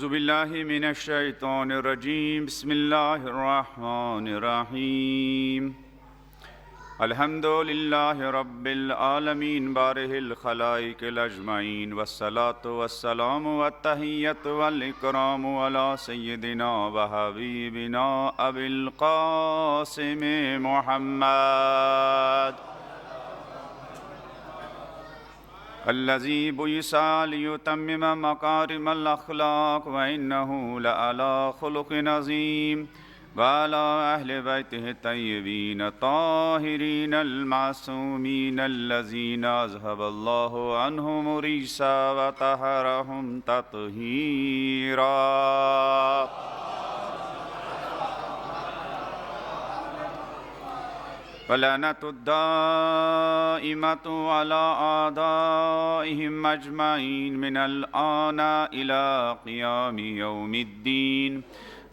اعوذ باللہ من الشیطان الرجیم بسم اللہ الرحمن الرحیم الحمد للہ رب العالمین بارئ الخلائق اجمعین والصلاة والسلام والتحیۃ والاکرام علی سیدنا و حبیبنا ابی القاسم محمد الذی بعث لیتمم مکارم الاخلاق وانہ لعلی خلق عظیم وعلی اہل بیتہ الطیبین الطاہرین المعصومین الذین اذھب اللہ عنہم الرجس وطہرہم تطہیرا وَلَعْنَةُ الدَّائِمَةُ عَلَىٰ أَعْدَائِهِمْ أَجْمَعِينَ مِنَ الْآنِ إِلَىٰ قِيَامِ يَوْمِ الدِّينِ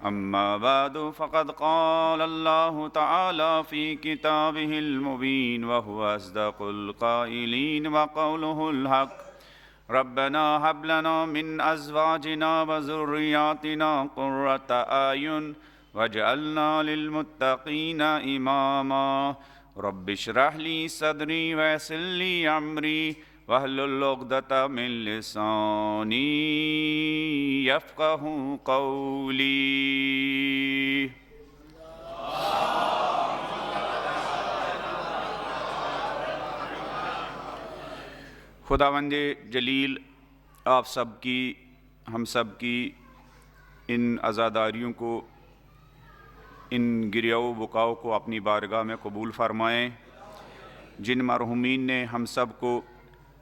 أَمَّا بَعْدُ فَقَدْ قَالَ اللَّهُ تَعَالَىٰ فِي كِتَابِهِ الْمُبِينِ وَهُوَ أَصْدَقُ الْقَائِلِينَ وَقَوْلُهُ الْحَقُّ رَبَّنَا هَبْ لَنَا مِنْ أَزْوَاجِنَا وَذُرِّيَّاتِنَا قُرَّةَ أَعْيُنٍ وَاجْعَلْنَا لِلْمُتَّقِينَ إِمَامًا رَبِّ اشْرَحْ لِي صَدْرِي وَيَسِّرْ لِي أَمْرِي وَاحْلُلْ عُقْدَةً مِّن لِّسَانِي يَفْقَهُوا قَوْلِي۔ خداوند جلیل آپ سب کی، ہم سب کی ان عزاداریوں کو، ان گریہ و بکاؤ کو اپنی بارگاہ میں قبول فرمائیں۔ جن مرحومین نے ہم سب کو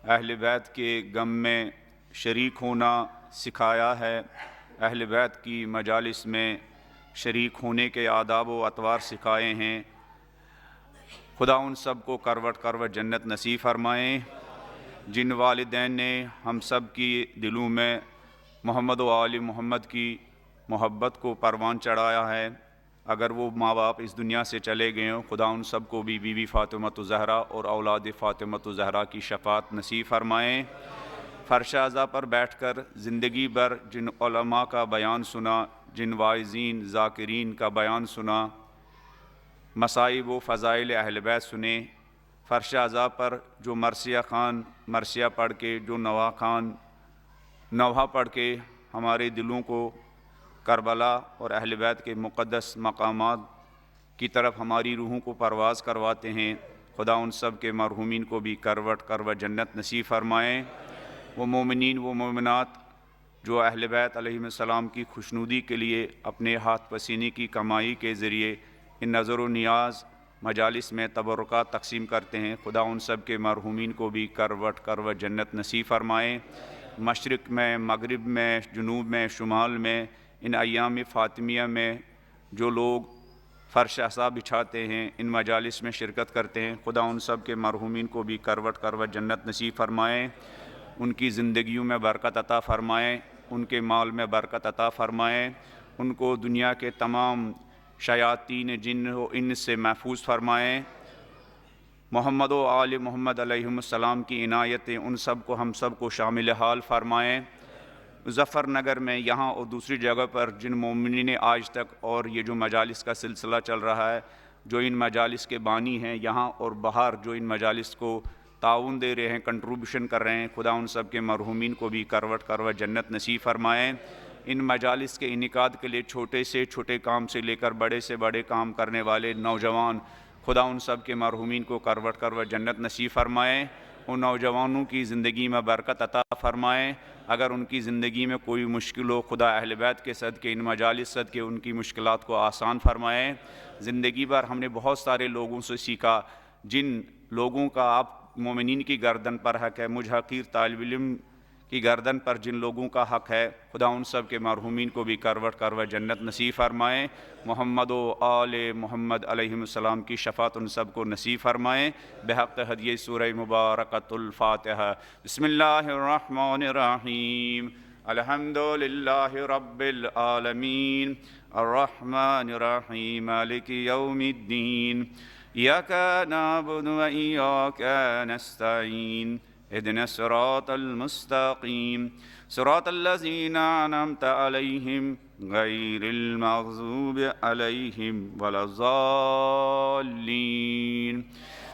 اہل بیت کے غم میں شریک ہونا سکھایا ہے، اہل بیت کی مجالس میں شریک ہونے کے آداب و اطوار سکھائے ہیں، خدا ان سب کو کروٹ کروٹ جنت نصیب فرمائیں۔ جن والدین نے ہم سب کی دلوں میں محمد و آل محمد کی محبت کو پروان چڑھایا ہے، اگر وہ ماں باپ اس دنیا سے چلے گئے ہوں، خدا ان سب کو بھی بی بی فاطمۃ الزہرا اور اولاد فاطمۃ الزہرا کی شفاعت نصیب فرمائیں۔ فرش اعضا پر بیٹھ کر زندگی بھر جن علماء کا بیان سنا، جن واعظین ذاکرین کا بیان سنا، مصائب و فضائل اہل بیت سنے، فرش اعضا پر جو مرثیہ خان مرثیہ پڑھ کے، جو نواح خان نوحہ پڑھ کے ہمارے دلوں کو کربلا اور اہل بیت کے مقدس مقامات کی طرف ہماری روحوں کو پرواز کرواتے ہیں، خدا ان سب کے مرحومین کو بھی کروٹ کروٹ جنت نصیب فرمائیں۔ وہ مومنین وہ مومنات جو اہل بیت علیہم السلام کی خوشنودی کے لیے اپنے ہاتھ پسینے کی کمائی کے ذریعے ان نظر و نیاز مجالس میں تبرکات تقسیم کرتے ہیں، خدا ان سب کے مرحومین کو بھی کروٹ کروٹ جنت نصیب فرمائیں۔ مشرق میں، مغرب میں، جنوب میں، شمال میں، ان ایام فاطمیہ میں جو لوگ فرش عصا بچھاتے ہیں، ان مجالس میں شرکت کرتے ہیں، خدا ان سب کے مرحومین کو بھی کروٹ کروٹ جنت نصیب فرمائیں، ان کی زندگیوں میں برکت عطا فرمائیں، ان کے مال میں برکت عطا فرمائیں، ان کو دنیا کے تمام شیاطین جن و انس سے محفوظ فرمائیں۔ محمد و آل محمد علیہم السلام کی عنایتیں ان سب کو، ہم سب کو شامل حال فرمائیں۔ مظفر نگر میں، یہاں اور دوسری جگہ پر جن مومنین نے آج تک اور یہ جو مجالس کا سلسلہ چل رہا ہے، جو ان مجالس کے بانی ہیں، یہاں اور باہر جو ان مجالس کو تعاون دے رہے ہیں، کنٹریبیوشن کر رہے ہیں، خدا ان سب کے مرحومین کو بھی کروٹ کروٹ جنت نصیب فرمائیں۔ ان مجالس کے انعقاد کے لیے چھوٹے سے چھوٹے کام سے لے کر بڑے سے بڑے کام کرنے والے نوجوان، خدا ان سب کے مرحومین کو کروٹ کروٹ جنت نصیب فرمائیں۔ ان نوجوانوں کی زندگی میں برکت عطا فرمائیں، اگر ان کی زندگی میں کوئی مشکل ہو، خدا اہل بیت کے صدقے، ان مجالس صدقے ان کی مشکلات کو آسان فرمائیں۔ زندگی بھر ہم نے بہت سارے لوگوں سے سیکھا، جن لوگوں کا آپ مومنین کی گردن پر حق ہے، مجھ حقیر طالب علم کی گردن پر جن لوگوں کا حق ہے، خدا ان سب کے مرحومین کو بھی کروٹ کروٹ جنت نصیب فرمائیں۔ محمد و آل محمد علیہم السلام کی شفاعت ان سب کو نصیب فرمائیں، بحق ہدیہ سورہ مبارکۃ الفاتحہ۔ بسم اللہ الرحمن الرحیم، الحمد للہ رب العالمین، الرحمن الرحیم، مالک یوم الدین، ایاک نعبد و ایاک نستعین، اهدنا الصراط المستقيم صراط الذين أنعمت عليهم غير المغضوب عليهم ولا الضالين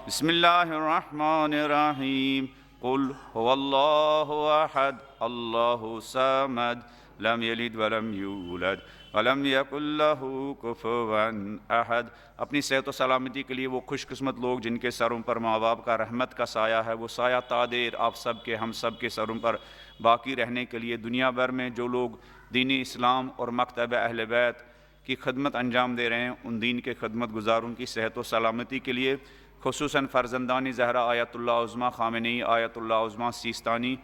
بسم الله الرحمن الرحيم قل هو الله أحد الله الصمد لم يلد ولم يولد ولم يكن له كفوا احد۔ اپنی صحت و سلامتی کے لیے وہ خوش قسمت لوگ جن کے سروں پر ماں باپ کا رحمت کا سایہ ہے، وہ سایہ تا دیر آپ سب کے ہم سب کے سروں پر باقی رہنے کے لیے دنیا بھر میں جو لوگ دین اسلام اور مکتب اہل بیت کی خدمت انجام دے رہے ہیں، ان دین کے خدمت گزاروں کی صحت و سلامتی کے لیے خصوصاً فرزندان زہرا آیت اللہ عظمیٰ خامنئی، آیت اللہ عظمیٰ سیستانی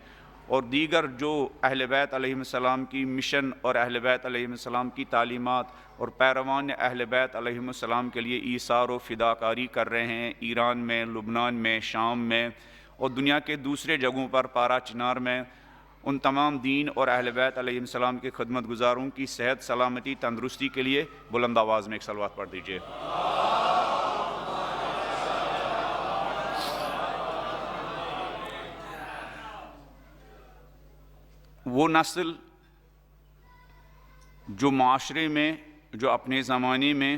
اور دیگر جو اہل بیت علیہ السلام کی مشن اور اہل بیت علیہ السلام کی تعلیمات اور پیروان اہل بیت علیہ السلام کے لیے ایثار و فداکاری کر رہے ہیں، ایران میں، لبنان میں، شام میں اور دنیا کے دوسرے جگہوں پر، پارا چنار میں، ان تمام دین اور اہل بیت علیہ السلام کے خدمت گزاروں کی صحت، سلامتی، تندرستی کے لیے بلند آواز میں ایک صلوات پڑھ دیجیے۔ وہ نسل جو معاشرے میں، جو اپنے زمانے میں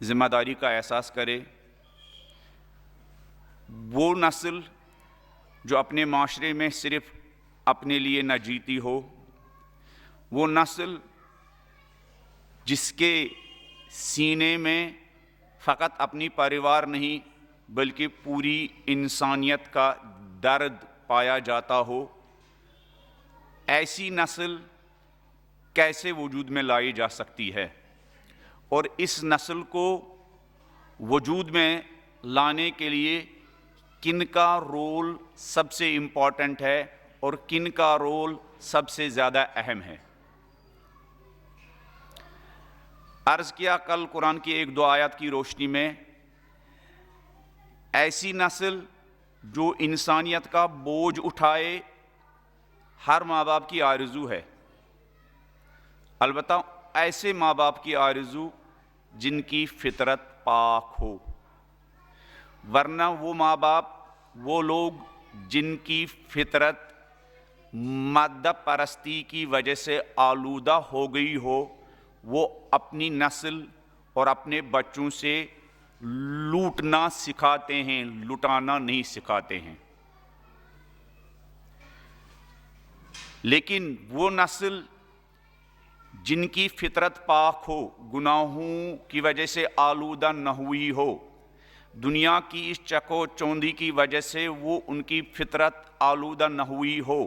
ذمہ داری کا احساس کرے، وہ نسل جو اپنے معاشرے میں صرف اپنے لیے نہ جیتی ہو، وہ نسل جس کے سینے میں فقط اپنی پریوار نہیں بلکہ پوری انسانیت کا درد پایا جاتا ہو، ایسی نسل کیسے وجود میں لائی جا سکتی ہے؟ اور اس نسل کو وجود میں لانے کے لیے کن کا رول سب سے امپورٹنٹ ہے اور کن کا رول سب سے زیادہ اہم ہے؟ عرض کیا کل قرآن کی ایک دو آیات کی روشنی میں، ایسی نسل جو انسانیت کا بوجھ اٹھائے ہر ماں باپ کی آرزو ہے، البتہ ایسے ماں باپ کی آرزو جن کی فطرت پاک ہو، ورنہ وہ ماں باپ، وہ لوگ جن کی فطرت مادہ پرستی کی وجہ سے آلودہ ہو گئی ہو، وہ اپنی نسل اور اپنے بچوں سے لوٹنا سکھاتے ہیں، لٹانا نہیں سکھاتے ہیں۔ لیکن وہ نسل جن کی فطرت پاک ہو، گناہوں کی وجہ سے آلودہ نہ ہوئی ہو، دنیا کی اس چکو چوندی کی وجہ سے وہ ان کی فطرت آلودہ نہ ہوئی ہو،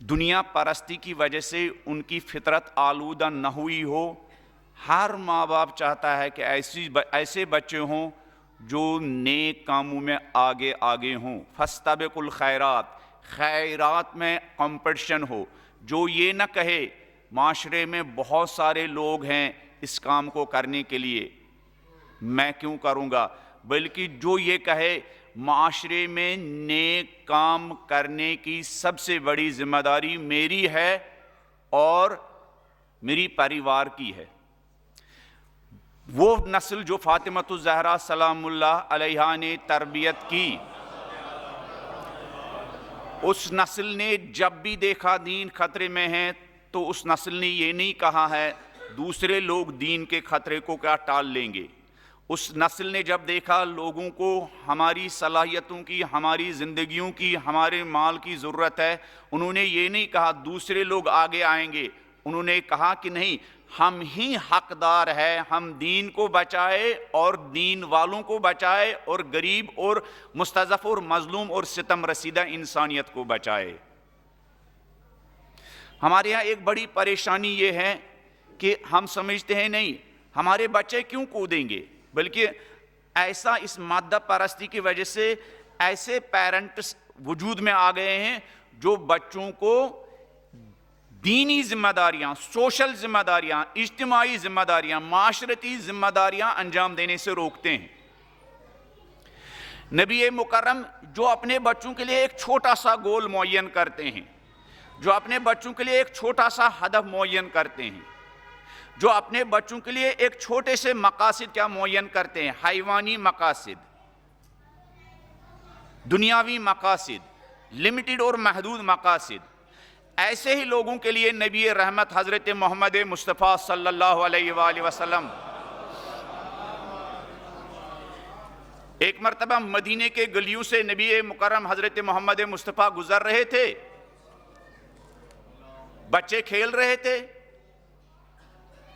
دنیا پرستی کی وجہ سے ان کی فطرت آلودہ نہ ہوئی ہو، ہر ماں باپ چاہتا ہے کہ ایسے بچے ہوں جو نیک کاموں میں آگے آگے ہوں، فاستبقوا الخیرات، خیرات میں کمپٹیشن ہو، جو یہ نہ کہے معاشرے میں بہت سارے لوگ ہیں اس کام کو کرنے کے لیے، میں کیوں کروں گا، بلکہ جو یہ کہے معاشرے میں نیک کام کرنے کی سب سے بڑی ذمہ داری میری ہے اور میری پریوار کی ہے۔ وہ نسل جو فاطمہ الزہرا سلام اللہ علیہا نے تربیت کی، اس نسل نے جب بھی دیکھا دین خطرے میں ہے تو اس نسل نے یہ نہیں کہا ہے دوسرے لوگ دین کے خطرے کو کیا ٹال لیں گے، اس نسل نے جب دیکھا لوگوں کو ہماری صلاحیتوں کی، ہماری زندگیوں کی، ہمارے مال کی ضرورت ہے، انہوں نے یہ نہیں کہا دوسرے لوگ آگے آئیں گے، انہوں نے کہا کہ نہیں، ہم ہی حقدار ہے، ہم دین کو بچائے اور دین والوں کو بچائے اور غریب اور مستضعف اور مظلوم اور ستم رسیدہ انسانیت کو بچائے۔ ہمارے یہاں ایک بڑی پریشانی یہ ہے کہ ہم سمجھتے ہیں نہیں ہمارے بچے کیوں کودیں گے، بلکہ ایسا اس مادہ پرستی کی وجہ سے ایسے پیرنٹس وجود میں آ گئے ہیں جو بچوں کو دینی ذمہ داریاں، سوشل ذمہ داریاں، اجتماعی ذمہ داریاں، معاشرتی ذمہ داریاں انجام دینے سے روکتے ہیں۔ نبی مکرم جو اپنے بچوں کے لیے ایک چھوٹا سا گول معین کرتے ہیں، جو اپنے بچوں کے لیے ایک چھوٹا سا ہدف معین کرتے ہیں، جو اپنے بچوں کے لیے ایک چھوٹے سے مقاصد کیا معین کرتے ہیں، حیوانی مقاصد، دنیاوی مقاصد، لمیٹڈ اور محدود مقاصد، ایسے ہی لوگوں کے لیے نبی رحمت حضرت محمد مصطفیٰ صلی اللہ علیہ وآلہ وسلم ایک مرتبہ مدینے کے گلیوں سے نبی مکرم حضرت محمد مصطفیٰ گزر رہے تھے، بچے کھیل رہے تھے،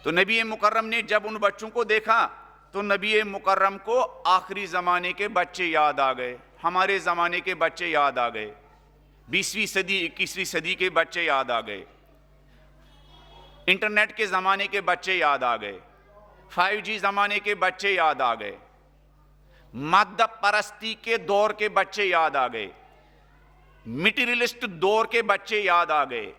تو نبی مکرم نے جب ان بچوں کو دیکھا تو نبی مکرم کو آخری زمانے کے بچے یاد آ گئے، ہمارے زمانے کے بچے یاد آ گئے، 20ویں صدی 21ویں صدی کے بچے یاد آ گئے، انٹرنیٹ کے زمانے کے بچے یاد آ گئے، 5G زمانے کے بچے یاد آ گئے، مادہ پرستی کے دور کے بچے یاد آ گئے، میٹیریلسٹ دور کے بچے یاد آ گئے،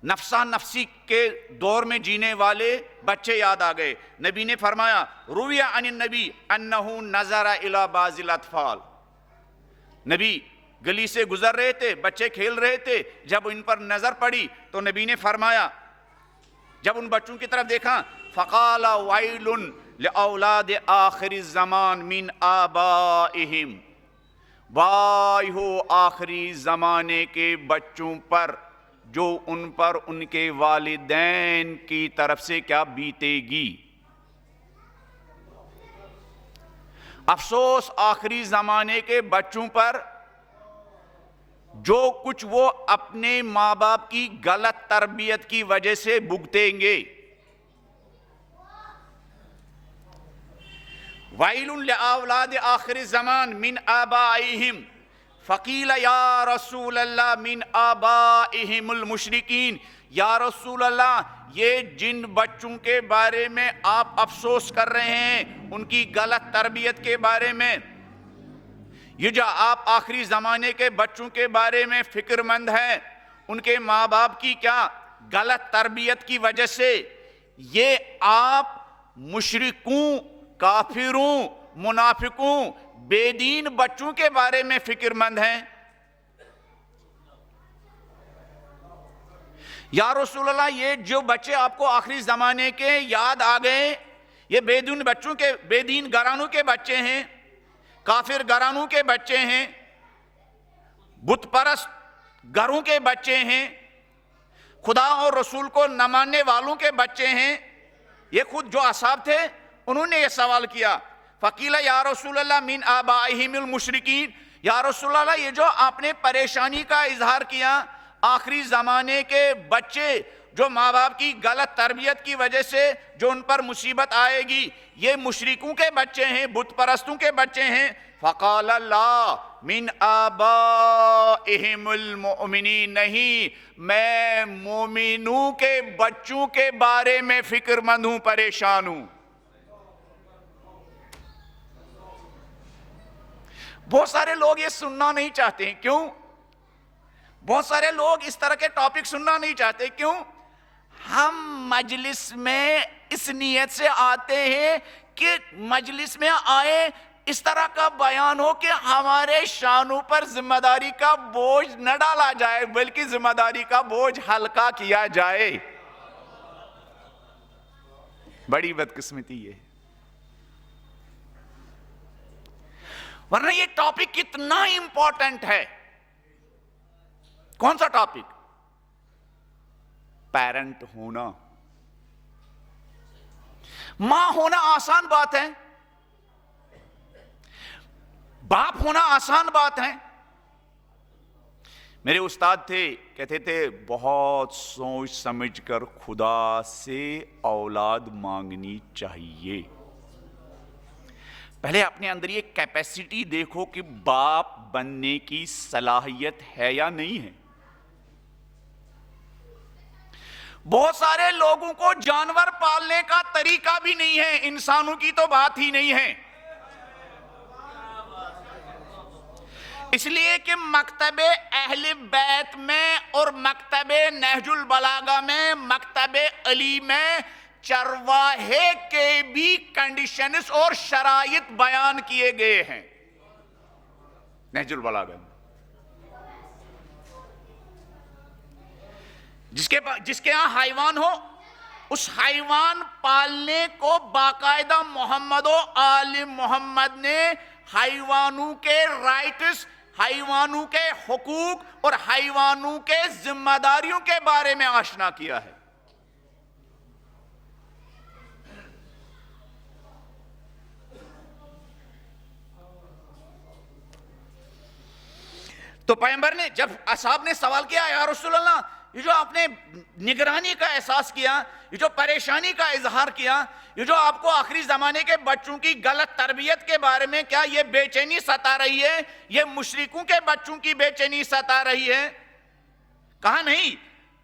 نفسا نفسی کے دور میں جینے والے بچے یاد آ گئے۔ نبی نے فرمایا روی عن النبی انہو نظر الی بعض الاطفال، نبی گلی سے گزر رہے تھے، بچے کھیل رہے تھے، جب ان پر نظر پڑی تو نبی نے فرمایا، جب ان بچوں کی طرف دیکھا، فقال ویل لأولاد آخر الزمان من آبائہم، وائے ہو آخری زمانے کے بچوں پر جو ان پر ان کے والدین کی طرف سے کیا بیتے گی۔ افسوس آخری زمانے کے بچوں پر جو کچھ وہ اپنے ماں باپ کی غلط تربیت کی وجہ سے بھگتیں گے۔ وَيْلٌ لِأَوْلَادِ آخِرِ الزَّمَانِ مِنْ آبَائِهِمْ فَقِيلَ يَا رسول اللہ مِنْ آبَائِهِمُ الْمُشْرِكِينَ، یا رسول اللہ یہ جن بچوں کے بارے میں آپ افسوس کر رہے ہیں، ان کی غلط تربیت کے بارے میں، یہ جو آپ آخری زمانے کے بچوں کے بارے میں فکر مند ہیں، ان کے ماں باپ کی کیا غلط تربیت کی وجہ سے، یہ آپ مشرکوں، کافروں، منافقوں، بے دین بچوں کے بارے میں فکر مند ہیں۔ یا رسول اللہ یہ جو بچے آپ کو آخری زمانے کے یاد آ گئے، یہ بے دین بچوں کے، بے دین گھرانوں کے بچے ہیں، کافر گھرانوں کے بچے ہیں، بت پرست گھروں کے بچے ہیں، خدا اور رسول کو نہ ماننے والوں کے بچے ہیں۔ یہ خود جو اصحاب تھے انہوں نے یہ سوال کیا، فقیل یا رسول اللہ من آبائہم المشرکین، یا رسول اللہ یہ جو آپ نے پریشانی کا اظہار کیا، آخری زمانے کے بچے جو ماں باپ کی غلط تربیت کی وجہ سے جو ان پر مصیبت آئے گی، یہ مشرکوں کے بچے ہیں، بت پرستوں کے بچے ہیں۔ فقال لا من آبائہم المؤمنین، نہیں، میں مومنوں کے بچوں کے بارے میں فکر مند ہوں، پریشان ہوں۔ بہت سارے لوگ یہ سننا نہیں چاہتے ہیں، کیوں؟ بہت سارے لوگ اس طرح کے ٹاپک سننا نہیں چاہتے، کیوں؟ ہم مجلس میں اس نیت سے آتے ہیں کہ مجلس میں آئے اس طرح کا بیان ہو کہ ہمارے شانوں پر ذمہ داری کا بوجھ نہ ڈالا جائے، بلکہ ذمہ داری کا بوجھ ہلکا کیا جائے۔ بڑی بدقسمتی ہے، ورنہ یہ ٹاپک کتنا امپورٹنٹ ہے۔ کون سا ٹاپک؟ پیرنٹ ہونا۔ ماں ہونا آسان بات ہے، باپ ہونا آسان بات ہے۔ میرے استاد تھے، کہتے تھے بہت سوچ سمجھ کر خدا سے اولاد مانگنی چاہیے۔ پہلے اپنے اندر یہ کیپیسٹی دیکھو کہ باپ بننے کی صلاحیت ہے یا نہیں ہے۔ بہت سارے لوگوں کو جانور پالنے کا طریقہ بھی نہیں ہے، انسانوں کی تو بات ہی نہیں ہے۔ اس لیے کہ مکتب اہل بیت میں اور مکتب نہج البلاغہ میں، مکتب علی میں چرواہے کے بھی کنڈیشنز اور شرائط بیان کیے گئے ہیں نہج البلاغہ میں۔ جس کے ہاں حیوان ہو، اس حیوان پالنے کو باقاعدہ محمد و آل محمد نے حیوانوں کے رائٹس حیوانوں کے حقوق اور حیوانوں کے ذمہ داریوں کے بارے میں آشنا کیا ہے۔ تو پیغمبر نے جب اصحاب نے سوال کیا یا رسول اللہ، یہ جو آپ نے نگرانی کا احساس کیا، یہ جو پریشانی کا اظہار کیا، یہ جو آپ کو آخری زمانے کے بچوں کی غلط تربیت کے بارے میں کیا یہ بے چینی ستا رہی ہے، یہ مشرکوں کے بچوں کی بے چینی ستا رہی ہے؟ کہا نہیں،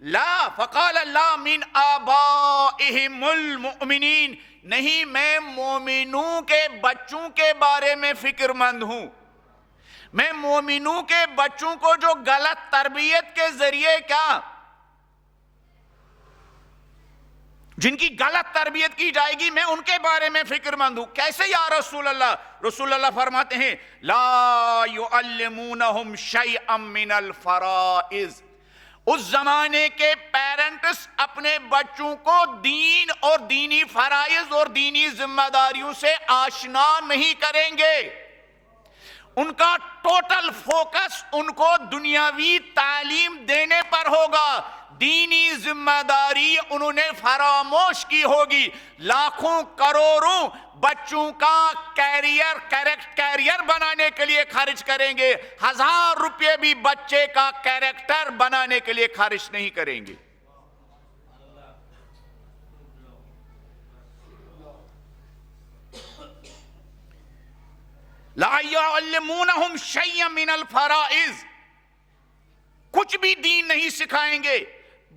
لا فقال اللہ من آبائہم المؤمنین، نہیں، میں مومنوں کے بچوں کے بارے میں فکر مند ہوں۔ میں مومنوں کے بچوں کو جو غلط تربیت کے ذریعے کیا جن کی غلط تربیت کی جائے گی، میں ان کے بارے میں فکر مند ہوں۔ کیسے یا رسول اللہ؟ رسول اللہ فرماتے ہیں لا يعلمونہم شیئا من الفرائض، اس زمانے کے پیرنٹس اپنے بچوں کو دین اور دینی فرائض اور دینی ذمہ داریوں سے آشنا نہیں کریں گے۔ ان کا ٹوٹل فوکس ان کو دنیاوی تعلیم دینے پر ہوگا، دینی ذمہ داری انہوں نے فراموش کی ہوگی۔ لاکھوں کروڑوں بچوں کا کیریئر بنانے کے لیے خرچ کریں گے، 1000 روپے بھی بچے کا کیریکٹر بنانے کے لیے خرچ نہیں کریں گے۔ لا يعلمونہم شیئا من الفرائض، کچھ بھی دین نہیں سکھائیں گے۔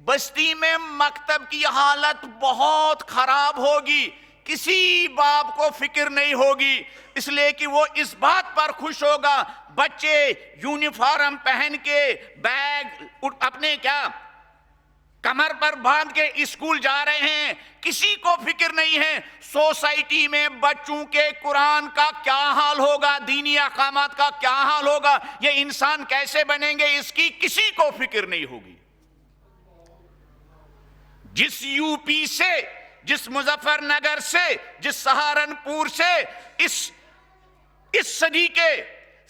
بستی میں مکتب کی حالت بہت خراب ہوگی، کسی باپ کو فکر نہیں ہوگی، اس لیے کہ وہ اس بات پر خوش ہوگا بچے یونیفارم پہن کے بیگ اپنے کیا کمر پر باندھ کے اسکول جا رہے ہیں، کسی کو فکر نہیں ہے سوسائٹی میں بچوں کے قرآن کا کیا حال ہوگا، دینی احکامات کا کیا حال ہوگا، یہ انسان کیسے بنیں گے، اس کی کسی کو فکر نہیں ہوگی۔ جس یو پی سے، جس مظفر نگر سے، جس سہارنپور سے اس صدی کے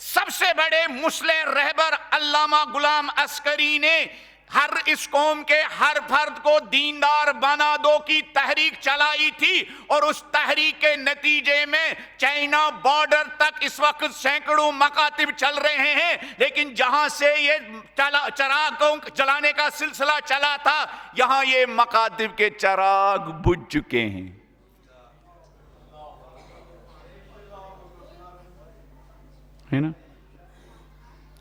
سب سے بڑے مسلح رہبر علامہ غلام عسکری نے ہر اس قوم کے ہر فرد کو دیندار بنا دو کی تحریک چلائی تھی، اور اس تحریک کے نتیجے میں چائنا بارڈر تک اس وقت سینکڑوں مکاتب چل رہے ہیں، لیکن جہاں سے یہ چراغوں جلانے کا سلسلہ چلا تھا، یہاں یہ مکاتب کے چراغ بجھ چکے ہیں۔ ہے نا؟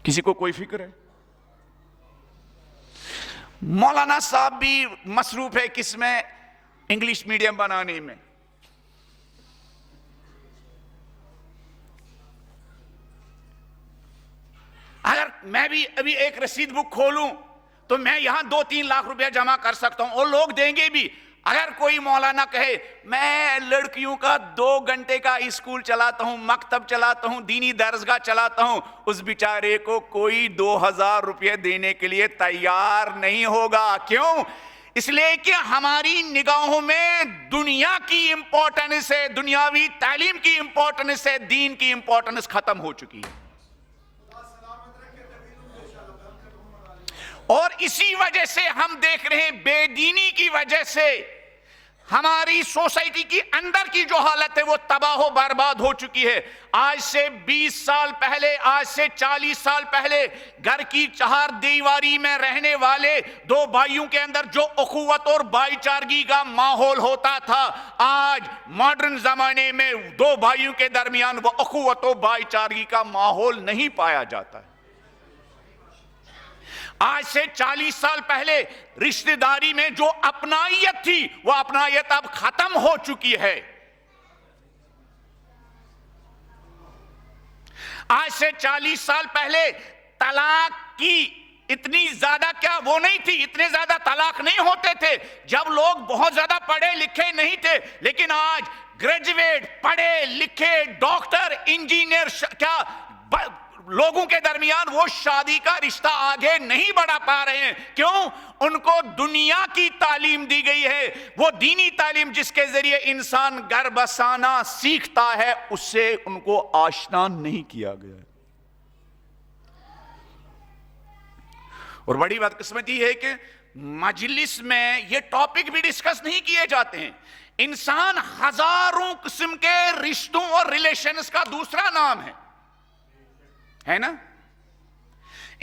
کسی کو کوئی فکر ہے؟ مولانا صاحب بھی مصروف ہے کس میں؟ انگلش میڈیم بنانے میں۔ اگر میں بھی ابھی ایک رسید بک کھولوں تو میں یہاں 2-3 لاکھ روپیہ جمع کر سکتا ہوں، اور لوگ دیں گے بھی۔ اگر کوئی مولانا کہے میں لڑکیوں کا 2 گھنٹے کا اسکول چلاتا ہوں، مکتب چلاتا ہوں، دینی درسگاہ چلاتا ہوں، اس بیچارے کو کوئی 2000 روپے دینے کے لیے تیار نہیں ہوگا۔ کیوں؟ اس لیے کہ ہماری نگاہوں میں دنیا کی امپورٹنس ہے، دنیاوی تعلیم کی امپورٹنس ہے، دین کی امپورٹنس ختم ہو چکی ہے۔ اور اسی وجہ سے ہم دیکھ رہے ہیں بے دینی کی وجہ سے ہماری سوسائٹی کی اندر کی جو حالت ہے وہ تباہ و برباد ہو چکی ہے۔ آج سے 20 سال پہلے، آج سے 40 سال پہلے گھر کی 4 دیواری میں رہنے والے 2 بھائیوں کے اندر جو اخوت اور بھائی چارگی کا ماحول ہوتا تھا، آج ماڈرن زمانے میں 2 بھائیوں کے درمیان وہ اخوت و بھائی چارگی کا ماحول نہیں پایا جاتا ہے۔ آج سے 40 سال پہلے رشتہ داری میں جو اپنائیت تھی، وہ اپنائیت اب ختم ہو چکی ہے۔ آج سے 40 سال پہلے طلاق کی اتنی زیادہ کیا وہ نہیں تھی، اتنے زیادہ طلاق نہیں ہوتے تھے جب لوگ بہت زیادہ پڑھے لکھے نہیں تھے، لیکن آج گریجویٹ، پڑھے لکھے، ڈاکٹر، انجینئر کیا لوگوں کے درمیان وہ شادی کا رشتہ آگے نہیں بڑھا پا رہے ہیں۔ کیوں؟ ان کو دنیا کی تعلیم دی گئی ہے، وہ دینی تعلیم جس کے ذریعے انسان گھر بسانا سیکھتا ہے، اس سے ان کو آشنا نہیں کیا گیا ہے۔ اور بڑی بدقسمتی ہے کہ مجلس میں یہ ٹاپک بھی ڈسکس نہیں کیے جاتے ہیں. انسان ہزاروں قسم کے رشتوں اور ریلیشنز کا دوسرا نام ہے نا؟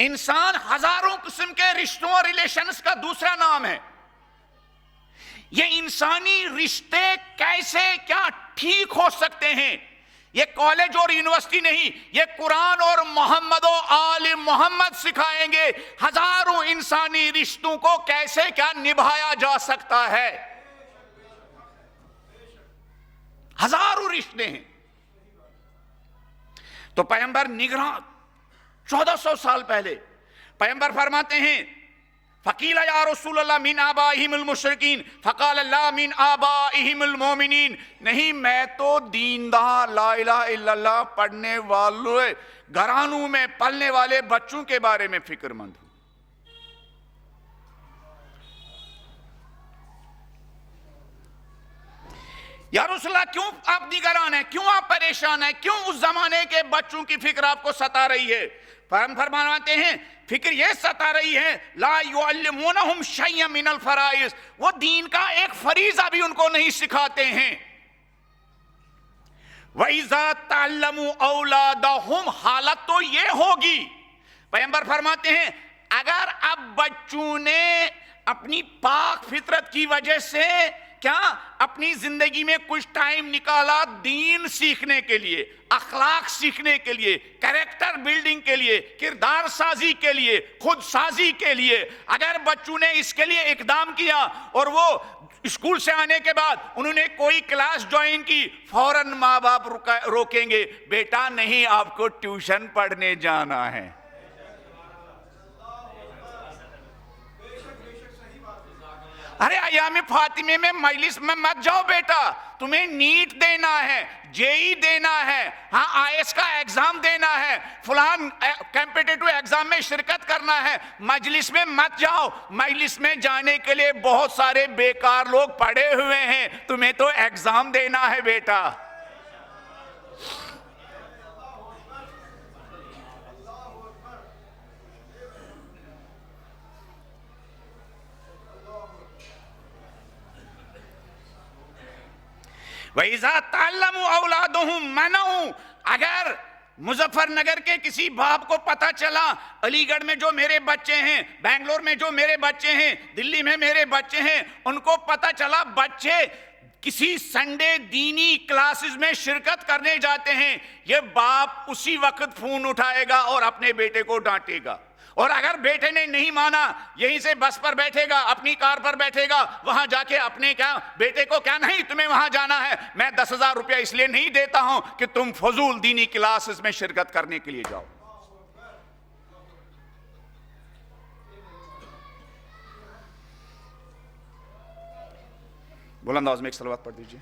انسان ہزاروں قسم کے رشتوں اور ریلیشنز کا دوسرا نام ہے. یہ انسانی رشتے کیسے کیا ٹھیک ہو سکتے ہیں؟ یہ کالج اور یونیورسٹی نہیں، یہ قرآن اور محمد و آل محمد سکھائیں گے ہزاروں انسانی رشتوں کو کیسے کیا نبھایا جا سکتا ہے. ہزاروں رشتے ہیں. تو پیغمبر نگراں 1400 سال پہلے پیغمبر فرماتے ہیں فقیل یا رسول اللہ من آبائہم المشرکین فقال اللہ من آبائہم المومنین. نہیں، میں تو دیندار لا الہ الا اللہ پڑھنے والے گھرانوں میں پلنے والے بچوں کے بارے میں فکر مند ہوں. یا رسول اللہ کیوں آپ نگران ہیں، کیوں آپ پریشان ہیں، کیوں اس زمانے کے بچوں کی فکر آپ کو ستا رہی ہے؟ فرماتے ہیں فکر یہ ستا رہی ہے لا یعلمونہم شیئا من الفرائض، وہ دین کا ایک فریضہ بھی ان کو نہیں سکھاتے ہیں. وَإِذَا تَعَلَّمُوا أَوْلَادَهُمْ، حالت تو یہ ہوگی، پیغمبر فرماتے ہیں اگر اب بچوں نے اپنی پاک فطرت کی وجہ سے کیا اپنی زندگی میں کچھ ٹائم نکالا دین سیکھنے کے لیے، اخلاق سیکھنے کے لیے، کریکٹر بلڈنگ کے لیے، کردار سازی کے لیے، خود سازی کے لیے، اگر بچوں نے اس کے لیے اقدام کیا اور وہ اسکول سے آنے کے بعد انہوں نے کوئی کلاس جوائن کی، فوراً ماں باپ روکیں گے، بیٹا نہیں آپ کو ٹیوشن پڑھنے جانا ہے. ارے ایام فاطمے میں مجلس میں مت جاؤ بیٹا، تمہیں نیٹ دینا ہے، جے دینا ہے، ہاں آئیس کا ایگزام دینا ہے، فلان کمپیٹیٹو ایگزام میں شرکت کرنا ہے، مجلس میں مت جاؤ. مجلس میں جانے کے لیے بہت سارے بیکار لوگ پڑے ہوئے ہیں، تمہیں تو ایگزام دینا ہے بیٹا. وَإِذَا تَعَلَّمُوا أَوْلَادُهُمْ مَنَعُوا، اگر مظفر نگر کے کسی باپ کو پتہ چلا علی گڑھ میں جو میرے بچے ہیں، بنگلور میں جو میرے بچے ہیں، دلی میں میرے بچے ہیں، ان کو پتہ چلا بچے کسی سنڈے دینی کلاسز میں شرکت کرنے جاتے ہیں، یہ باپ اسی وقت فون اٹھائے گا اور اپنے بیٹے کو ڈانٹے گا. اور اگر بیٹے نے نہیں مانا، یہیں سے بس پر بیٹھے گا، اپنی کار پر بیٹھے گا، وہاں جا کے اپنے کیا بیٹے کو کیا نہیں تمہیں وہاں جانا ہے، میں 10,000 روپیہ اس لیے نہیں دیتا ہوں کہ تم فضول دینی کلاسز میں شرکت کرنے کے لیے جاؤ. بلند آواز میں ایک صلوات پڑھ دیجیے.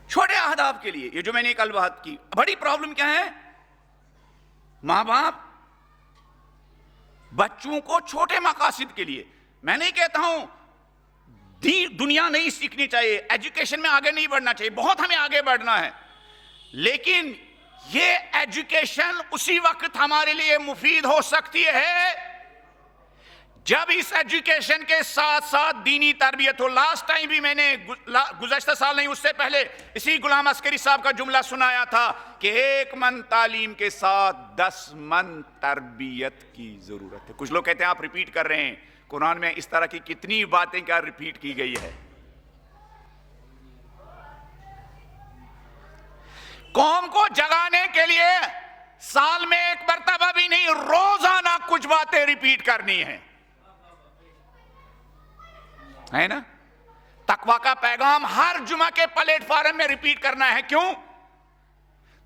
چھوٹے اہداف کے لیے، یہ جو میں نے کل بات کی، بڑی پرابلم کیا ہے؟ ماں باپ بچوں کو چھوٹے مقاصد کے لیے، میں نہیں کہتا ہوں دنیا نہیں سیکھنی چاہیے، ایجوکیشن میں آگے نہیں بڑھنا چاہیے، بہت ہمیں آگے بڑھنا ہے، لیکن یہ ایجوکیشن اسی وقت ہمارے لیے مفید ہو سکتی ہے جب اس ایجوکیشن کے ساتھ ساتھ دینی تربیت ہو. لاسٹ ٹائم بھی میں نے گزشتہ سال نہیں اس سے پہلے اسی غلام عسکری صاحب کا جملہ سنایا تھا کہ 1 من تعلیم کے ساتھ 10 من تربیت کی ضرورت ہے. کچھ لوگ کہتے ہیں آپ ریپیٹ کر رہے ہیں، قرآن میں اس طرح کی کتنی باتیں کیا ریپیٹ کی گئی ہے. قوم کو جگانے کے لیے سال میں 1 مرتبہ بھی نہیں، روزانہ کچھ باتیں ریپیٹ کرنی ہیں، ہے نا؟ تقویٰ کا پیغام ہر جمعہ کے پلیٹ فارم میں ریپیٹ کرنا ہے. کیوں؟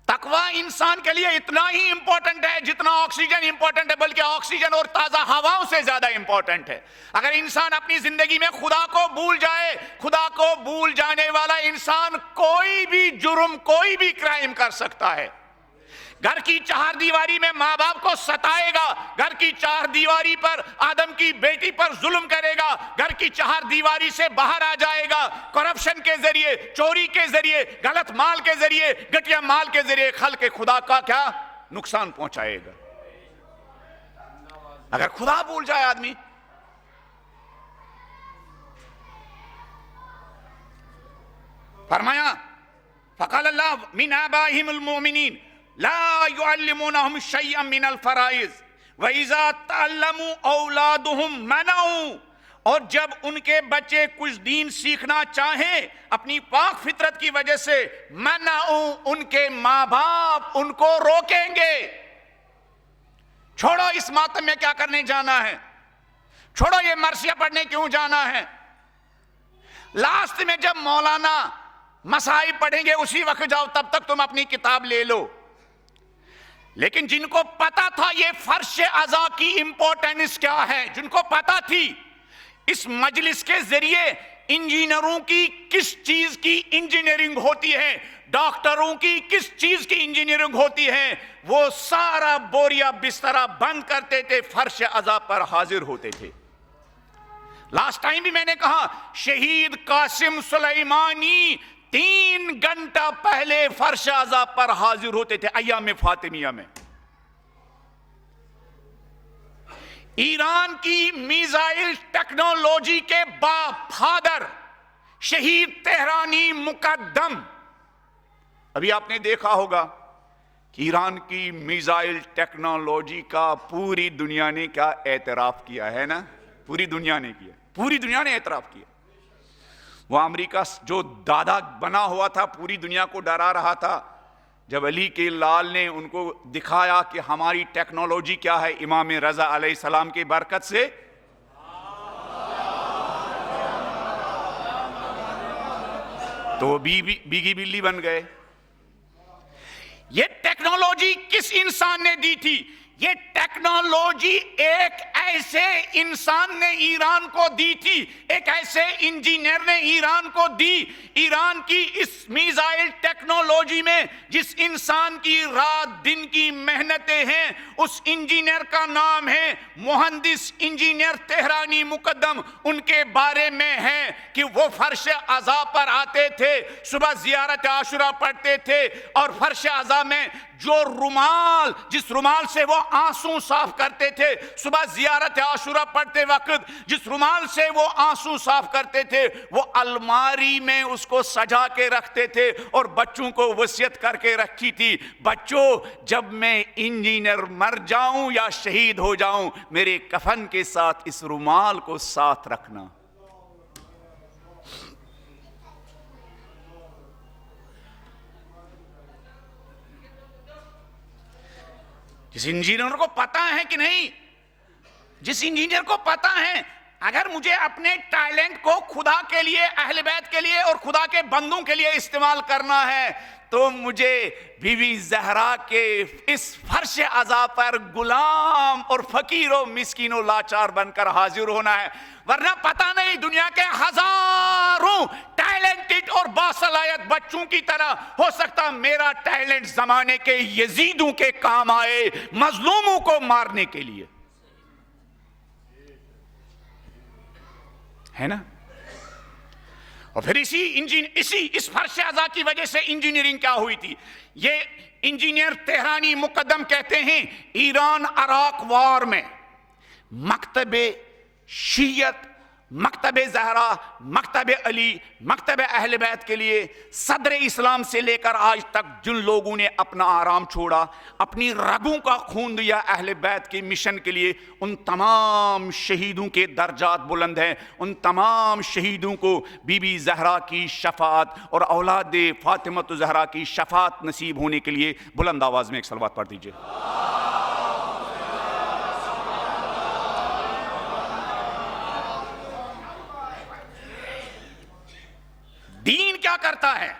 تقویٰ انسان کے لیے اتنا ہی امپورٹنٹ ہے جتنا آکسیجن امپورٹنٹ ہے، بلکہ آکسیجن اور تازہ ہواؤں سے زیادہ امپورٹنٹ ہے. اگر انسان اپنی زندگی میں خدا کو بھول جائے، خدا کو بھول جانے والا انسان کوئی بھی جرم، کوئی بھی کرائم کر سکتا ہے. گھر کی چہار دیواری میں ماں باپ کو ستائے گا، گھر کی چہار دیواری پر آدم کی بیٹی پر ظلم کرے گا، گھر کی چہار دیواری سے باہر آ جائے گا، کرپشن کے ذریعے، چوری کے ذریعے، غلط مال کے ذریعے، گھٹیا مال کے ذریعے خلق خدا کا کیا نقصان پہنچائے گا۔ اگر خدا بھول جائے آدمی، فرمایا فقال اللہ من آبائہم المؤمنین لا يعلمونہم شیئا من الفرائض وَإِذَا تَعَلَّمُوا أَوْلَادُهُمْ مَنَعُوا، اور جب ان کے بچے کچھ دین سیکھنا چاہیں اپنی پاک فطرت کی وجہ سے، منعوا، ان کے ماں باپ ان کو روکیں گے۔ چھوڑو اس ماتم میں کیا کرنے جانا ہے، چھوڑو یہ مرثیہ پڑھنے کیوں جانا ہے، لاسٹ میں جب مولانا مصائب پڑھیں گے اسی وقت جاؤ، تب تک تم اپنی کتاب لے لو۔ لیکن جن کو پتا تھا یہ فرش عزا کی امپورٹنس کیا ہے، جن کو پتا تھی اس مجلس کے ذریعے انجینئروں کی کس چیز کی انجینئرنگ ہوتی ہے، ڈاکٹروں کی کس چیز کی انجینئرنگ ہوتی ہے، وہ سارا بوریا بسترا بند کرتے تھے، فرش عزا پر حاضر ہوتے تھے۔ لاسٹ ٹائم بھی میں نے کہا شہید قاسم سلیمانی 3 گھنٹہ پہلے فرش عزا پر حاضر ہوتے تھے ایام فاطمیہ میں۔ ایران کی میزائل ٹیکنالوجی کے باپ، فادر، شہید تہرانی مقدم، ابھی آپ نے دیکھا ہوگا کہ ایران کی میزائل ٹیکنالوجی کا پوری دنیا نے کیا اعتراف کیا ہے نا، پوری دنیا نے کیا، پوری دنیا نے اعتراف کیا۔ وہ امریکہ جو دادا بنا ہوا تھا پوری دنیا کو ڈرا رہا تھا، جب علی کے لال نے ان کو دکھایا کہ ہماری ٹیکنالوجی کیا ہے امام رضا علیہ السلام کی برکت سے، تو وہ بیگی بلی بن گئے۔ یہ ٹیکنالوجی کس انسان نے دی تھی؟ یہ ٹیکنالوجی ایک ایسے انسان نے ایران کو دی تھی، ایک ایسے انجینئر نے ایران کو دی۔ ایران کی اس میزائل ٹیکنالوجی میں جس انسان کی رات دن کی محنتیں ہیں، اس انجینئر کا نام ہے مہندس انجینئر تہرانی مقدم۔ ان کے بارے میں ہے کہ وہ فرش عزا پر آتے تھے، صبح زیارت عاشورہ پڑھتے تھے، اور فرش عزا میں جو رومال، جس رومال سے وہ آنسو صاف کرتے تھے، صبح زیارت عاشورہ پڑھتے وقت جس رومال سے وہ آنسو صاف کرتے تھے، وہ الماری میں اس کو سجا کے رکھتے تھے اور بچوں کو وصیت کر کے رکھی تھی، بچوں جب میں انجینئر مر جاؤں یا شہید ہو جاؤں، میرے کفن کے ساتھ اس رومال کو ساتھ رکھنا۔ جس انجینئر کو پتا ہے کہ نہیں، جس انجینئر کو پتا ہے اگر مجھے اپنے ٹیلنٹ کو خدا کے لیے، اہل بیت کے لیے اور خدا کے بندوں کے لیے استعمال کرنا ہے، تو مجھے بی بی زہرا کے اس فرش عزا پر غلام اور فقیر و مسکین و لاچار بن کر حاضر ہونا ہے، ورنہ پتہ نہیں دنیا کے ہزاروں ٹیلنٹڈ اور باصلاحیت بچوں کی طرح ہو سکتا میرا ٹیلنٹ زمانے کے یزیدوں کے کام آئے، مظلوموں کو مارنے کے لیے، ہے نا۔ اور پھر اس فرش عزا کی وجہ سے انجینئرنگ کیا ہوئی تھی؟ یہ انجینئر تہرانی مقدم کہتے ہیں ایران عراق وار میں مکتب شیعت، مکتب زہرا، مکتب علی، مکتب اہل بیت کے لیے صدر اسلام سے لے کر آج تک جن لوگوں نے اپنا آرام چھوڑا، اپنی رگوں کا خون دیا اہل بیت کے مشن کے لیے، ان تمام شہیدوں کے درجات بلند ہیں، ان تمام شہیدوں کو بی بی زہرا کی شفاعت اور اولاد فاطمہ زہرا کی شفاعت نصیب ہونے کے لیے بلند آواز میں ایک صلوات پڑھ دیجئے۔ دین کیا کرتا ہے؟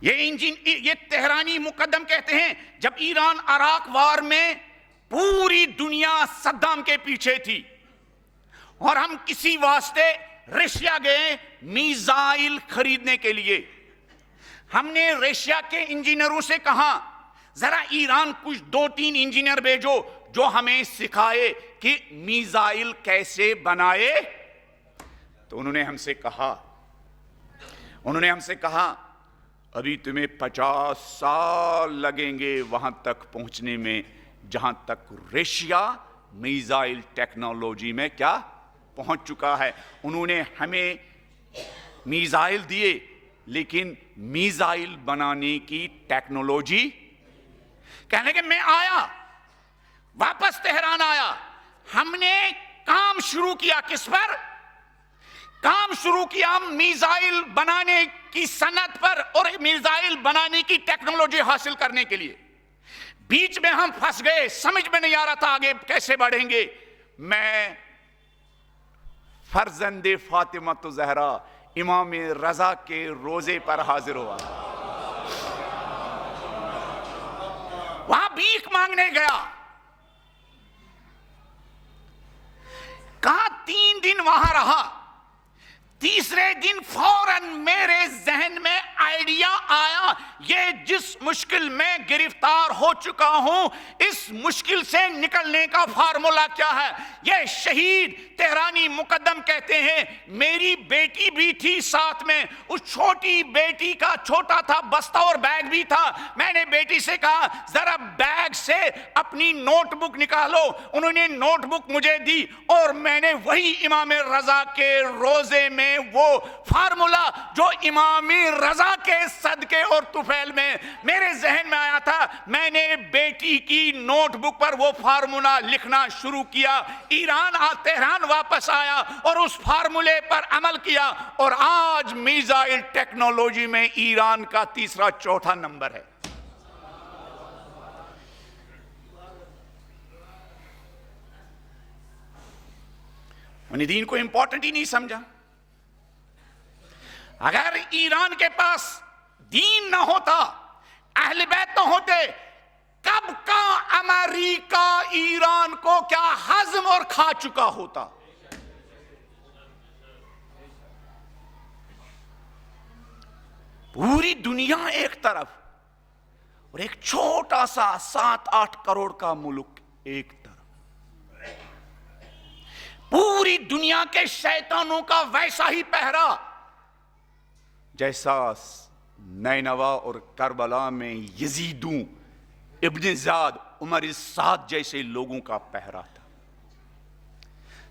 یہ تہرانی مقدم کہتے ہیں جب ایران عراق وار میں پوری دنیا صدام کے پیچھے تھی اور ہم کسی واسطے رشیا گئے میزائل خریدنے کے لیے، ہم نے رشیا کے انجینئروں سے کہا ذرا ایران کچھ 2-3 انجینئر بھیجو جو ہمیں سکھائے کہ میزائل کیسے بنائے. تو انہوں نے ہم سے کہا ابھی تمہیں 50 سال لگیں گے وہاں تک پہنچنے میں جہاں تک رشیا میزائل ٹیکنالوجی میں کیا پہنچ چکا ہے. انہوں نے ہمیں میزائل دیے لیکن میزائل بنانے کی ٹیکنالوجی. کہنے کہ میں آیا واپس تہران آیا, ہم نے کام شروع کیا. کس پر کام شروع کیا؟ میزائل بنانے کی صنعت پر اور میزائل بنانے کی ٹیکنالوجی حاصل کرنے کے لیے. بیچ میں ہم پھنس گئے, سمجھ میں نہیں آ رہا تھا آگے کیسے بڑھیں گے. میں فرزند فاطمہ زہرا امام رضا کے روزے پر حاضر ہوا, وہاں بھیک مانگنے گیا. کہاں 3 دن وہاں رہا. تیسرے دن فوراً میرے ذہن میں آئیڈیا آیا, یہ جس مشکل میں گرفتار ہو چکا ہوں اس مشکل سے نکلنے کا فارمولا کیا ہے. یہ شہید تہرانی مقدم کہتے ہیں میری بیٹی بھی تھی ساتھ میں, اس چھوٹی بیٹی کا چھوٹا تھا بستہ اور بیگ بھی تھا. میں نے بیٹی سے کہا ذرا بیگ سے اپنی نوٹ بک نکالو. انہوں نے نوٹ بک مجھے دی اور میں نے وہی امام رضا کے روزے میں وہ فارمولا جو امام رضا کے صدقے اور طفیل میں میرے ذہن میں آیا تھا, میں نے بیٹی کی نوٹ بک پر وہ فارمولا لکھنا شروع کیا. ایران تہران واپس آیا اور اس فارمولے پر عمل کیا, اور آج میزائل ٹیکنالوجی میں ایران کا 3-4 نمبر ہے. انہیں دین کو امپورٹنٹ ہی نہیں سمجھا. اگر ایران کے پاس دین نہ ہوتا, اہل بیت نہ ہوتے, کب کا امریکہ ایران کو کیا ہضم اور کھا چکا ہوتا. پوری دنیا ایک طرف اور ایک چھوٹا سا 7-8 کروڑ کا ملک ایک طرف. پوری دنیا کے شیطانوں کا ویسا ہی پہرا جیسا نینوا اور کربلا میں یزیدوں, ابن زیاد, عمر سعد جیسے لوگوں کا پہرا تھا.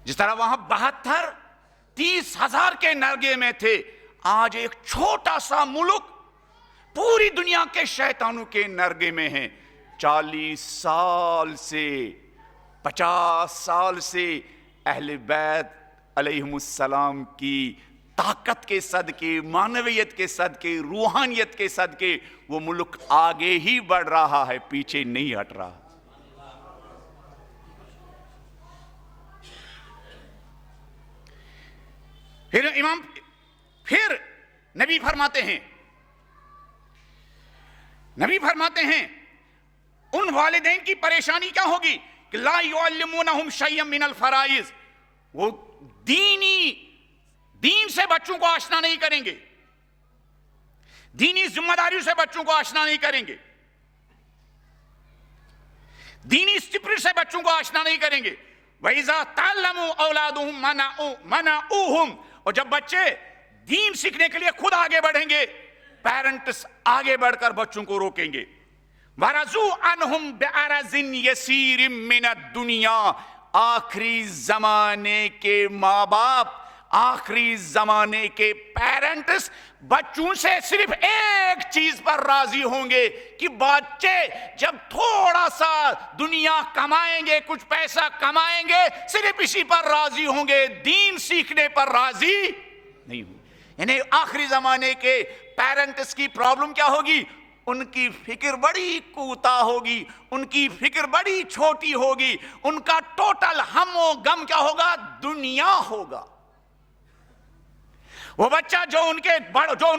جس طرح وہاں 72-30 ہزار کے نرگے میں تھے, آج ایک چھوٹا سا ملک پوری دنیا کے شیطانوں کے نرگے میں ہے. 40 سال سے 50 سال سے اہل بیت علیہم السلام کی طاقت کے صدقے, معنویت کے صدقے, روحانیت کے صدقے وہ ملک آگے ہی بڑھ رہا ہے, پیچھے نہیں ہٹ رہا. پھر نبی فرماتے ہیں ان والدین کی پریشانی کیا ہوگی کہ لا یعلمونہم شیئا من الفرائض, وہ دین سے بچوں کو آشنا نہیں کریں گے, دینی ذمہ داریوں سے بچوں کو آشنا نہیں کریں گے, دینی اسپرٹ سے بچوں کو آشنا نہیں کریں گے. وَإِذَا تَعَلَّمُوا أَوْلَادُهُمْ مَنَعُوهُمْ, اور جب بچے دین سیکھنے کے لیے خود آگے بڑھیں گے, پیرنٹس آگے بڑھ کر بچوں کو روکیں گے. وَرَضُوا عَنْهُمْ بِعَرَضٍ يَسِيرٍ مِّنَ الدُّنْيَا, آخری زمانے کے ماں باپ, آخری زمانے کے پیرنٹس بچوں سے صرف ایک چیز پر راضی ہوں گے کہ بچے جب تھوڑا سا دنیا کمائیں گے, کچھ پیسہ کمائیں گے, صرف اسی پر راضی ہوں گے, دین سیکھنے پر راضی نہیں ہوں. یعنی آخری زمانے کے پیرنٹس کی پرابلم کیا ہوگی؟ ان کی فکر بڑی کوتا ہوگی, ان کی فکر بڑی چھوٹی ہوگی, ان کا ٹوٹل ہم و غم کیا ہوگا؟ دنیا ہوگا. وہ بچہ جو ان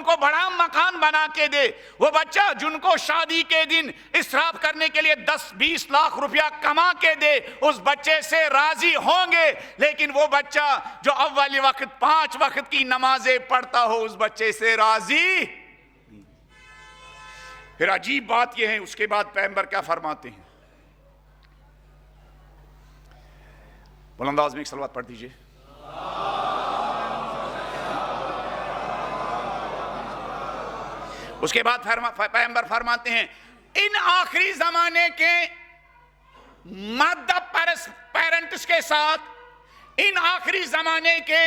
کو بڑا مکان بنا کے دے, وہ بچہ جن کو شادی کے دن اسراف کرنے کے لیے 10-20 لاکھ روپیہ کما کے دے, اس بچے سے راضی ہوں گے. لیکن وہ بچہ جو اول وقت 5 وقت کی نمازیں پڑھتا ہو, اس بچے سے راضی. پھر عجیب بات یہ ہے، اس کے بعد پیغمبر کیا فرماتے ہیں؟ بلند آواز میں ایک صلوات پڑھ دیجئے۔ اس کے بعد پیغمبر فرماتے ہیں ان آخری زمانے کے مادہ پرست پیرنٹس کے ساتھ، ان آخری زمانے کے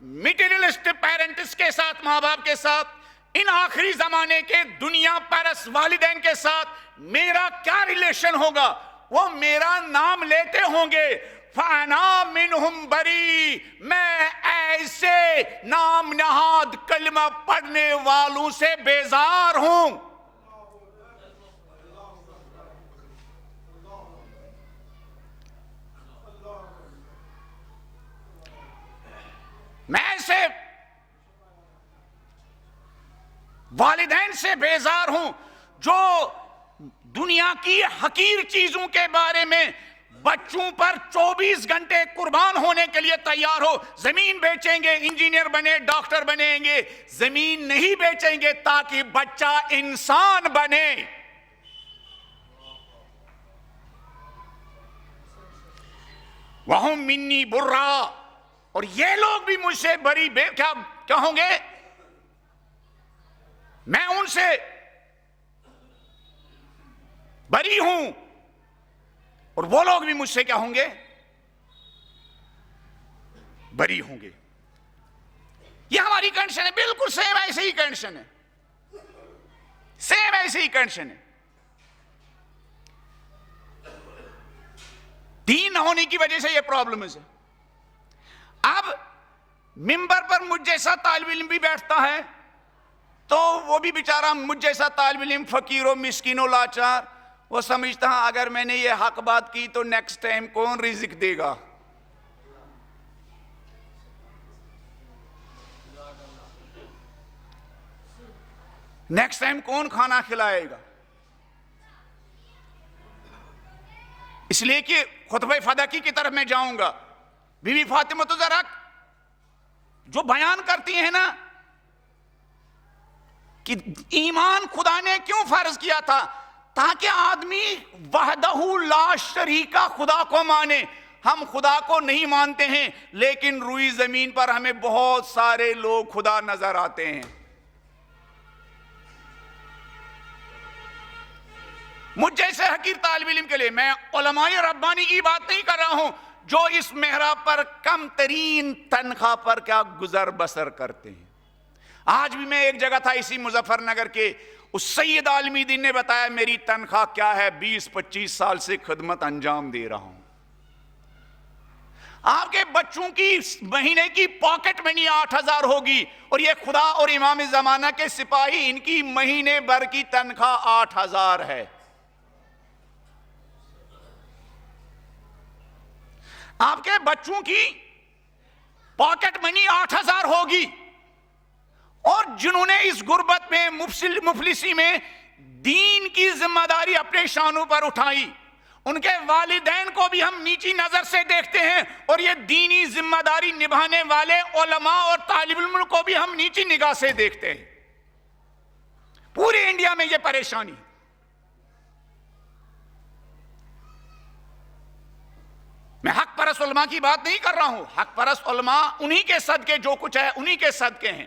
میٹیریلسٹ پیرنٹس کے ساتھ، ماں باپ کے ساتھ، ان آخری زمانے کے دنیا پرست والدین کے ساتھ میرا کیا ریلیشن ہوگا؟ وہ میرا نام لیتے ہوں گے، فَأَنَا مِنْهُمْ بَرِي، میں ایسے نام نہاد کلمہ پڑھنے والوں سے بیزار ہوں۔ میں ایسے والدین سے بیزار ہوں جو دنیا کی حقیر چیزوں کے بارے میں بچوں پر 24 گھنٹے قربان ہونے کے لیے تیار ہو۔ زمین بیچیں گے، انجینئر بنے، ڈاکٹر بنیں گے، زمین نہیں بیچیں گے تاکہ بچہ انسان بنے۔ وَهُمْ مِنِّي بُرَّا، اور یہ لوگ بھی مجھ سے بری کیا ہوں گے؟ میں ان سے بری ہوں، اور وہ لوگ بھی مجھ سے کیا ہوں گے؟ بری ہوں گے۔ یہ ہماری کنڈیشن ہے، بالکل سیم ایسے ہی کنڈیشن ہے، سیم ایسے ہی کنڈیشن ہے۔ دین نہ ہونے کی وجہ سے یہ پرابلم ہے۔ اب ممبر پر مجھ جیسا طالب علم بھی بیٹھتا ہے تو وہ بھی بیچارہ مجھ جیسا طالب علم، فقیر و مسکین و لاچار، وہ سمجھتا ہے اگر میں نے یہ حق بات کی تو نیکسٹ ٹائم کون رزق دے گا؟ نیکسٹ ٹائم کون کھانا کھلائے گا؟ اس لیے کہ خطبہ فداکی کی طرف میں جاؤں گا، بی بی فاطمہ زہرا جو بیان کرتی ہیں نا کہ ایمان خدا نے کیوں فرض کیا تھا؟ تاکہ آدمی وحدہ لا شریکہ خدا کو مانے۔ ہم خدا کو نہیں مانتے ہیں، لیکن روئی زمین پر ہمیں بہت سارے لوگ خدا نظر آتے ہیں۔ مجھ جیسے حقیر طالب علم کے لیے میں علماء ربانی کی بات نہیں کر رہا ہوں جو اس محراب پر کم ترین تنخواہ پر کیا گزر بسر کرتے ہیں۔ آج بھی میں ایک جگہ تھا اسی مظفر نگر کے، اس سید عالمی دین نے بتایا میری تنخواہ کیا ہے، 20-25 سال سے خدمت انجام دے رہا ہوں۔ آپ کے بچوں کی مہینے کی پاکٹ منی 8,000 ہوگی، اور یہ خدا اور امام زمانہ کے سپاہی، ان کی مہینے بھر کی تنخواہ 8,000 ہے۔ آپ کے بچوں کی پاکٹ منی 8,000 ہوگی، اور جنہوں نے اس غربت میں مفلسی میں دین کی ذمہ داری اپنے شانوں پر اٹھائی، ان کے والدین کو بھی ہم نیچی نظر سے دیکھتے ہیں، اور یہ دینی ذمہ داری نبھانے والے علماء اور طالب علم کو بھی ہم نیچی نگاہ سے دیکھتے ہیں۔ پورے انڈیا میں یہ پریشانی۔ میں حق پرست علماء کی بات نہیں کر رہا ہوں، حق پرست علماء انہی کے صدقے جو کچھ ہے انہی کے صدقے ہیں۔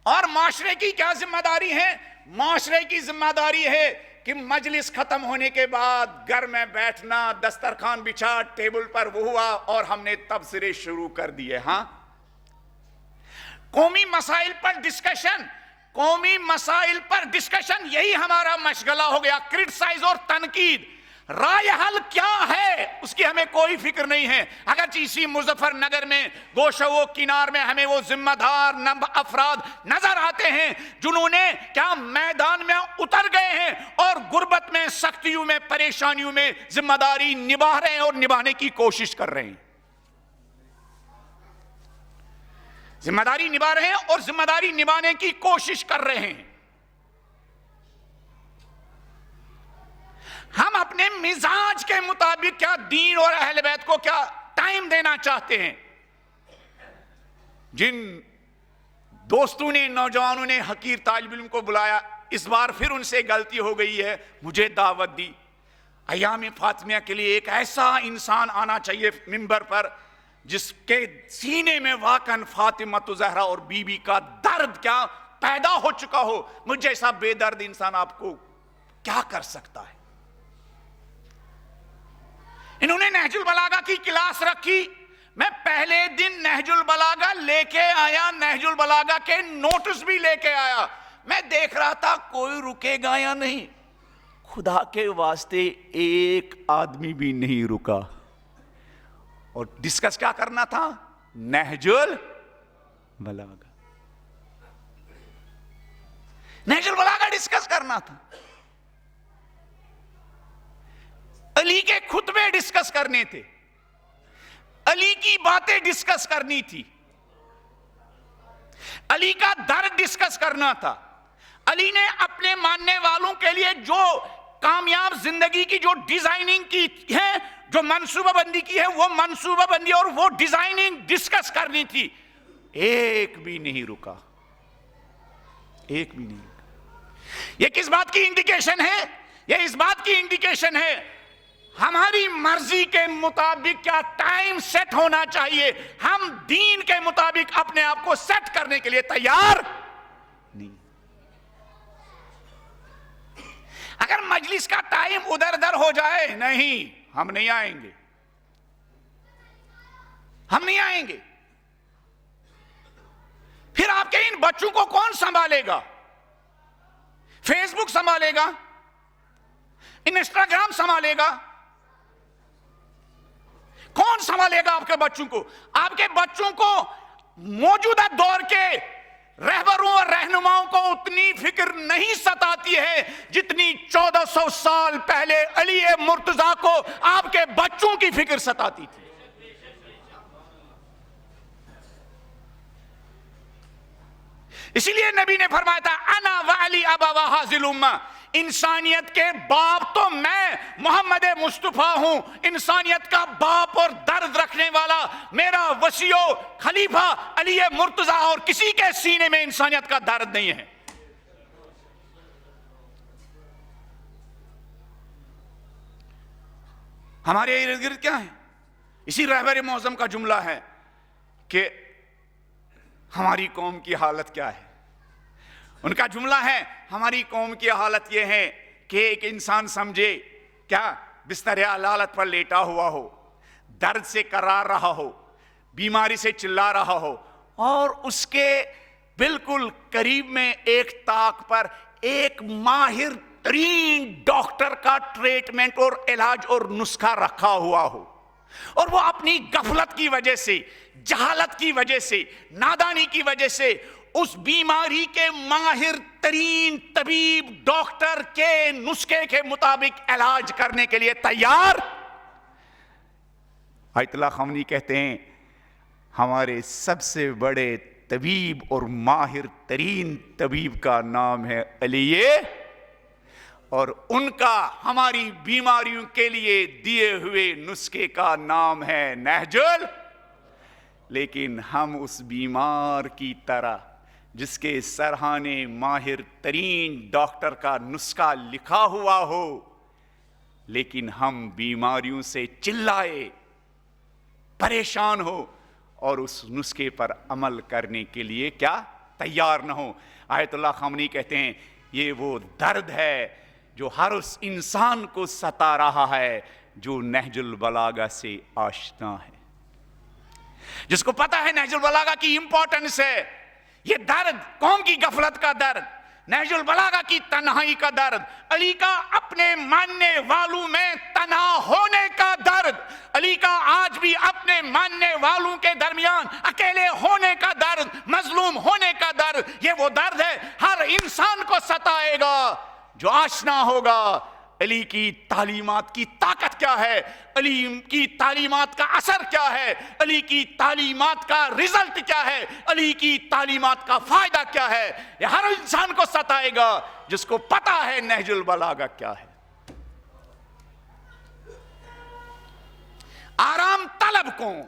اور معاشرے کی کیا ذمہ داری ہے؟ معاشرے کی ذمہ داری ہے کہ مجلس ختم ہونے کے بعد گھر میں بیٹھنا، دسترخوان بچھا، ٹیبل پر وہ ہوا اور ہم نے تبصرے شروع کر دیے۔ ہاں، قومی مسائل پر ڈسکشن، قومی مسائل پر ڈسکشن، یہی ہمارا مشغلہ ہو گیا۔ کرٹیسائز اور تنقید، رائے حل کیا ہے اس کی ہمیں کوئی فکر نہیں ہے۔ اگرچہ اسی مظفر نگر میں گوشہ و کنار میں ہمیں وہ ذمہ دار افراد نظر آتے ہیں جنہوں نے کیا میدان میں اتر گئے ہیں اور غربت میں، سختیوں میں، پریشانیوں میں ذمہ داری نبھا رہے ہیں اور نبھانے کی کوشش کر رہے ہیں، ذمہ داری نبھا رہے ہیں اور ذمہ داری نبھانے کی کوشش کر رہے ہیں۔ ہم اپنے مزاج کے مطابق کیا دین اور اہل بیت کو کیا ٹائم دینا چاہتے ہیں؟ جن دوستوں نے، نوجوانوں نے حقیر طالب علم کو بلایا اس بار پھر ان سے غلطی ہو گئی ہے، مجھے دعوت دی۔ ایام فاطمیہ کے لیے ایک ایسا انسان آنا چاہیے ممبر پر جس کے سینے میں واقعاً فاطمہ زہرا اور بی بی کا درد کیا پیدا ہو چکا ہو۔ مجھ جیسا بے درد انسان آپ کو کیا کر سکتا ہے؟ انہوں نے نہج البلاغہ کی کلاس رکھی، میں پہلے دن نہج البلاغہ لے کے آیا، نہج البلاغہ کے نوٹس بھی لے کے آیا۔ میں دیکھ رہا تھا کوئی رکے گا یا نہیں، خدا کے واسطے ایک آدمی بھی نہیں رکا۔ اور ڈسکس کیا کرنا تھا؟ نہج البلاغہ، نہج البلاغہ ڈسکس کرنا تھا، علی کے خطبے ڈسکس کرنے تھے، علی کی باتیں ڈسکس کرنی تھی، علی کا درد ڈسکس کرنا تھا۔ علی نے اپنے ماننے والوں کے لیے جو کامیاب زندگی کی جو ڈیزائننگ کی ہے، جو منصوبہ بندی کی ہے، وہ منصوبہ بندی اور وہ ڈیزائننگ ڈسکس کرنی تھی۔ ایک بھی نہیں رکا، ایک بھی نہیں رکا۔ یہ کس بات کی انڈیکیشن ہے؟ یہ اس بات کی انڈیکیشن ہے ہماری مرضی کے مطابق کیا ٹائم سیٹ ہونا چاہیے، ہم دین کے مطابق اپنے آپ کو سیٹ کرنے کے لیے تیار نہیں۔ اگر مجلس کا ٹائم ادھر ادھر ہو جائے، نہیں، ہم نہیں آئیں گے، ہم نہیں آئیں گے۔ پھر آپ کے ان بچوں کو کون سنبھالے گا؟ فیس بک سنبھالے گا؟ انسٹاگرام سنبھالے گا؟ کون سنبھالے گا آپ کے بچوں کو؟ آپ کے بچوں کو موجودہ دور کے رہبروں اور رہنماؤں کو اتنی فکر نہیں ستاتی ہے جتنی 1400 سال پہلے علی مرتضیٰ کو آپ کے بچوں کی فکر ستاتی تھی۔ اسی لیے نبی نے فرمایا تھا انا وعلی ابوا ھذل امہ، انسانیت کے باپ تو میں محمد مصطفیٰ ہوں، انسانیت کا باپ اور درد رکھنے والا میرا وصی و خلیفہ علی مرتضیٰ، اور کسی کے سینے میں انسانیت کا درد نہیں ہے۔ ہمارے ارد گرد کیا ہے؟ اسی رہبر معظم کا جملہ ہے کہ ہماری قوم کی حالت کیا ہے۔ ان کا جملہ ہے ہماری قوم کی حالت یہ ہے کہ ایک انسان سمجھے کیا بستر علالت پر لیٹا ہوا ہو، درد سے کرار رہا ہو، بیماری سے چلا رہا ہو، اور اس کے بالکل قریب میں ایک طاق پر ایک ماہر ترین ڈاکٹر کا ٹریٹمنٹ اور علاج اور نسخہ رکھا ہوا ہو، اور وہ اپنی غفلت کی وجہ سے، جہالت کی وجہ سے، نادانی کی وجہ سے اس بیماری کے ماہر ترین طبیب ڈاکٹر کے نسخے کے مطابق علاج کرنے کے لیے تیار۔ آیت اللہ خامنی کہتے ہیں ہمارے سب سے بڑے طبیب اور ماہر ترین طبیب کا نام ہے علی، اور ان کا ہماری بیماریوں کے لیے دیے ہوئے نسخے کا نام ہے نہج لیکن ہم اس بیمار کی طرح جس کے سرہانے ماہر ترین ڈاکٹر کا نسخہ لکھا ہوا ہو، لیکن ہم بیماریوں سے چلائے، پریشان ہو اور اس نسخے پر عمل کرنے کے لیے کیا تیار نہ ہو۔ آیت اللہ خامنی کہتے ہیں یہ وہ درد ہے جو ہر اس انسان کو ستا رہا ہے جو نہج البلاغہ سے آشنا ہے، جس کو پتا ہے نہج البلاغہ کی امپورٹنس ہے۔ یہ درد قوم کی غفلت کا درد، نہج البلاغہ کی تنہائی کا درد، علی کا اپنے ماننے والوں میں تنہا ہونے کا درد، علی کا آج بھی اپنے ماننے والوں کے درمیان اکیلے ہونے کا درد، مظلوم ہونے کا درد، یہ وہ درد ہے ہر انسان کو ستائے گا جو آشنا ہوگا علی کی تعلیمات کی طاقت کیا ہے، علی کی تعلیمات کا اثر کیا ہے، علی کی تعلیمات کا رزلٹ کیا ہے، علی کی تعلیمات کا فائدہ کیا ہے۔ یہ ہر انسان کو ستائے گا جس کو پتا ہے نہج البلاغہ کیا ہے۔ آرام طلب قوم،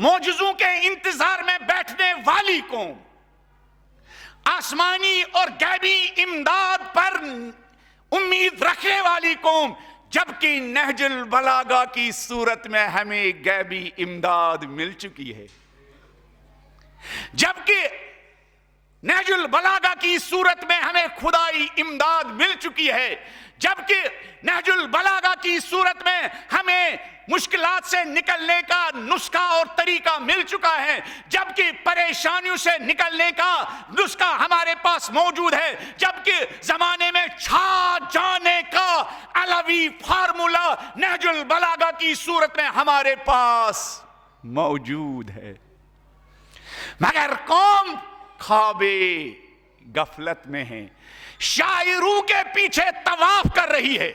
معجزوں کے انتظار میں بیٹھنے والی قوم، آسمانی اور غیبی امداد پر امید رکھنے والی قوم، جبکہ نہج البلاغہ کی صورت میں ہمیں غیبی امداد مل چکی ہے، جبکہ نہج البلاغہ کی صورت میں ہمیں خدائی امداد مل چکی ہے، جبکہ نہج البلاغہ کی صورت میں ہمیں مشکلات سے نکلنے کا نسخہ اور طریقہ مل چکا ہے، جبکہ پریشانیوں سے نکلنے کا نسخہ ہمارے پاس موجود ہے، جبکہ زمانے میں چھا جانے کا علوی فارمولا نہج البلاغہ کی صورت میں ہمارے پاس موجود ہے، مگر قوم خواب غفلت میں ہے، شاعروں کے پیچھے طواف کر رہی ہے،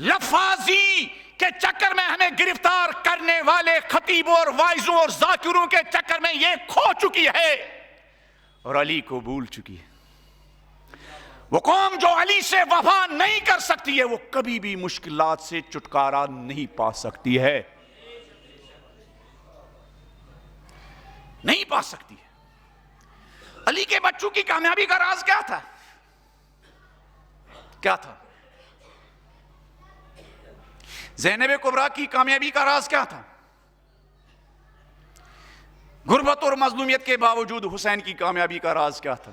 لفاظی کے چکر میں ہمیں گرفتار کرنے والے خطیبوں اور وائزوں اور ذاکروں کے چکر میں یہ کھو چکی ہے اور علی کو بھول چکی ہے۔ وہ قوم جو علی سے وفا نہیں کر سکتی ہے، وہ کبھی بھی مشکلات سے چھٹکارا نہیں پا سکتی ہے، نہیں پا سکتی ہے۔ علی کے بچوں کی کامیابی کا راز کیا تھا؟ کیا تھا؟ زینب کبریٰ کی کامیابی کا راز کیا تھا؟ غربت اور مظلومیت کے باوجود حسین کی کامیابی کا راز کیا تھا؟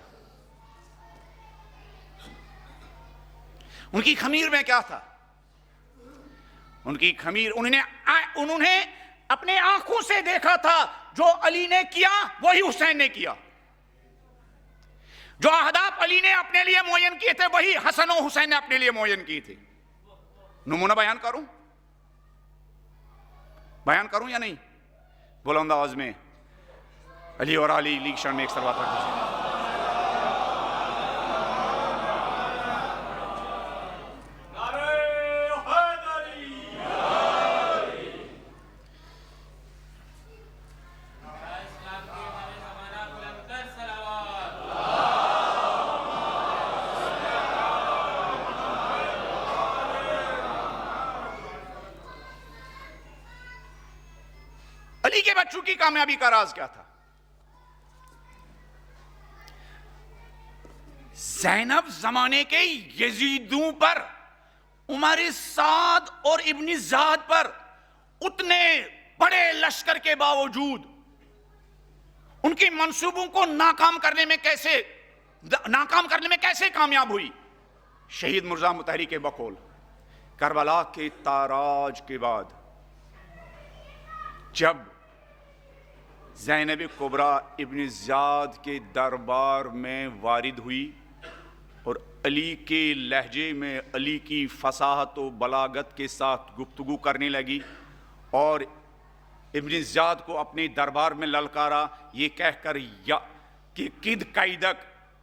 ان کی خمیر میں کیا تھا؟ ان کی خمیر، انہوں نے اپنے آنکھوں سے دیکھا تھا، جو علی نے کیا وہی حسین نے کیا، جو اہداف علی نے اپنے لیے معین کیے تھے وہی حسن و حسین نے اپنے لیے معین کیے تھے۔ نمونہ بیان کروں یا نہیں؟ بلند آواز میں علی اور علی لیگ شان میں ایک سر بات رکھ دیجیے۔ علی کے بچوں کی کامیابی کا راز کیا تھا؟ زینب زمانے کے یزیدوں پر، عمر سعد اور ابن زاد پر اتنے بڑے لشکر کے باوجود ان کی منصوبوں کو ناکام کرنے میں کیسے کامیاب ہوئی؟ شہید مرزا مطہری کے بقول، کربلا کے تاراج کے بعد جب زینب کبریٰ ابن زیاد کے دربار میں وارد ہوئی اور علی کے لہجے میں علی کی فصاحت و بلاغت کے ساتھ گفتگو کرنے لگی اور ابن زیاد کو اپنے دربار میں للکارا، یہ کہہ کر کہ قد قیدک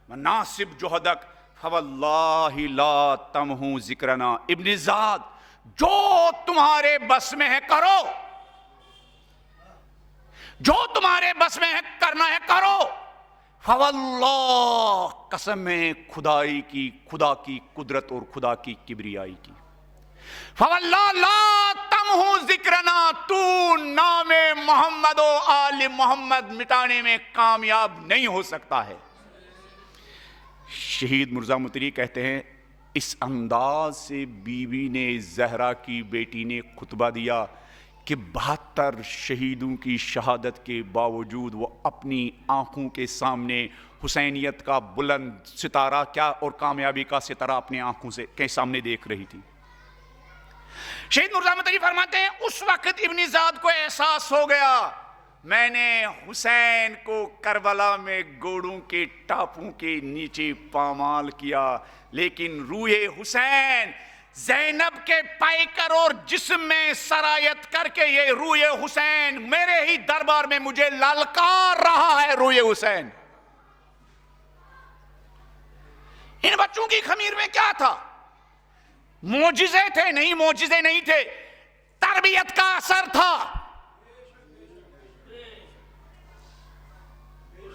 مناسب جہدک فواللہ لا تمحو ذکرنا، ابن زیاد جو تمہارے بس میں ہے کرو، جو تمہارے بس میں ہے کرنا ہے کرو، فواللہ قسم ہے خدا کی قدرت اور خدا کی کبریائی کی، فواللہ لا تمحو ذکرنا، تو نام محمد و آل محمد مٹانے میں کامیاب نہیں ہو سکتا ہے۔ شہید مرزا مطہری کہتے ہیں اس انداز سے بیوی نے زہرا کی بیٹی نے خطبہ دیا کہ 72 شہیدوں کی شہادت کے باوجود وہ اپنی آنکھوں کے سامنے حسینیت کا بلند ستارہ کیا اور کامیابی کا ستارہ اپنی آنکھوں کے سامنے دیکھ رہی تھی۔ شہید مرزا مطہری فرماتے ہیں اس وقت ابن زاد کو احساس ہو گیا میں نے حسین کو کربلا میں گھوڑوں کے ٹاپوں کے نیچے پامال کیا، لیکن روح حسین زینب کے پیکر اور جسم میں سرایت کر کے یہ روح حسین میرے ہی دربار میں مجھے للکار رہا ہے۔ روح حسین ان بچوں کی خمیر میں کیا تھا؟ معجزے تھے؟ نہیں، معجزے نہیں تھے، تربیت کا اثر تھا۔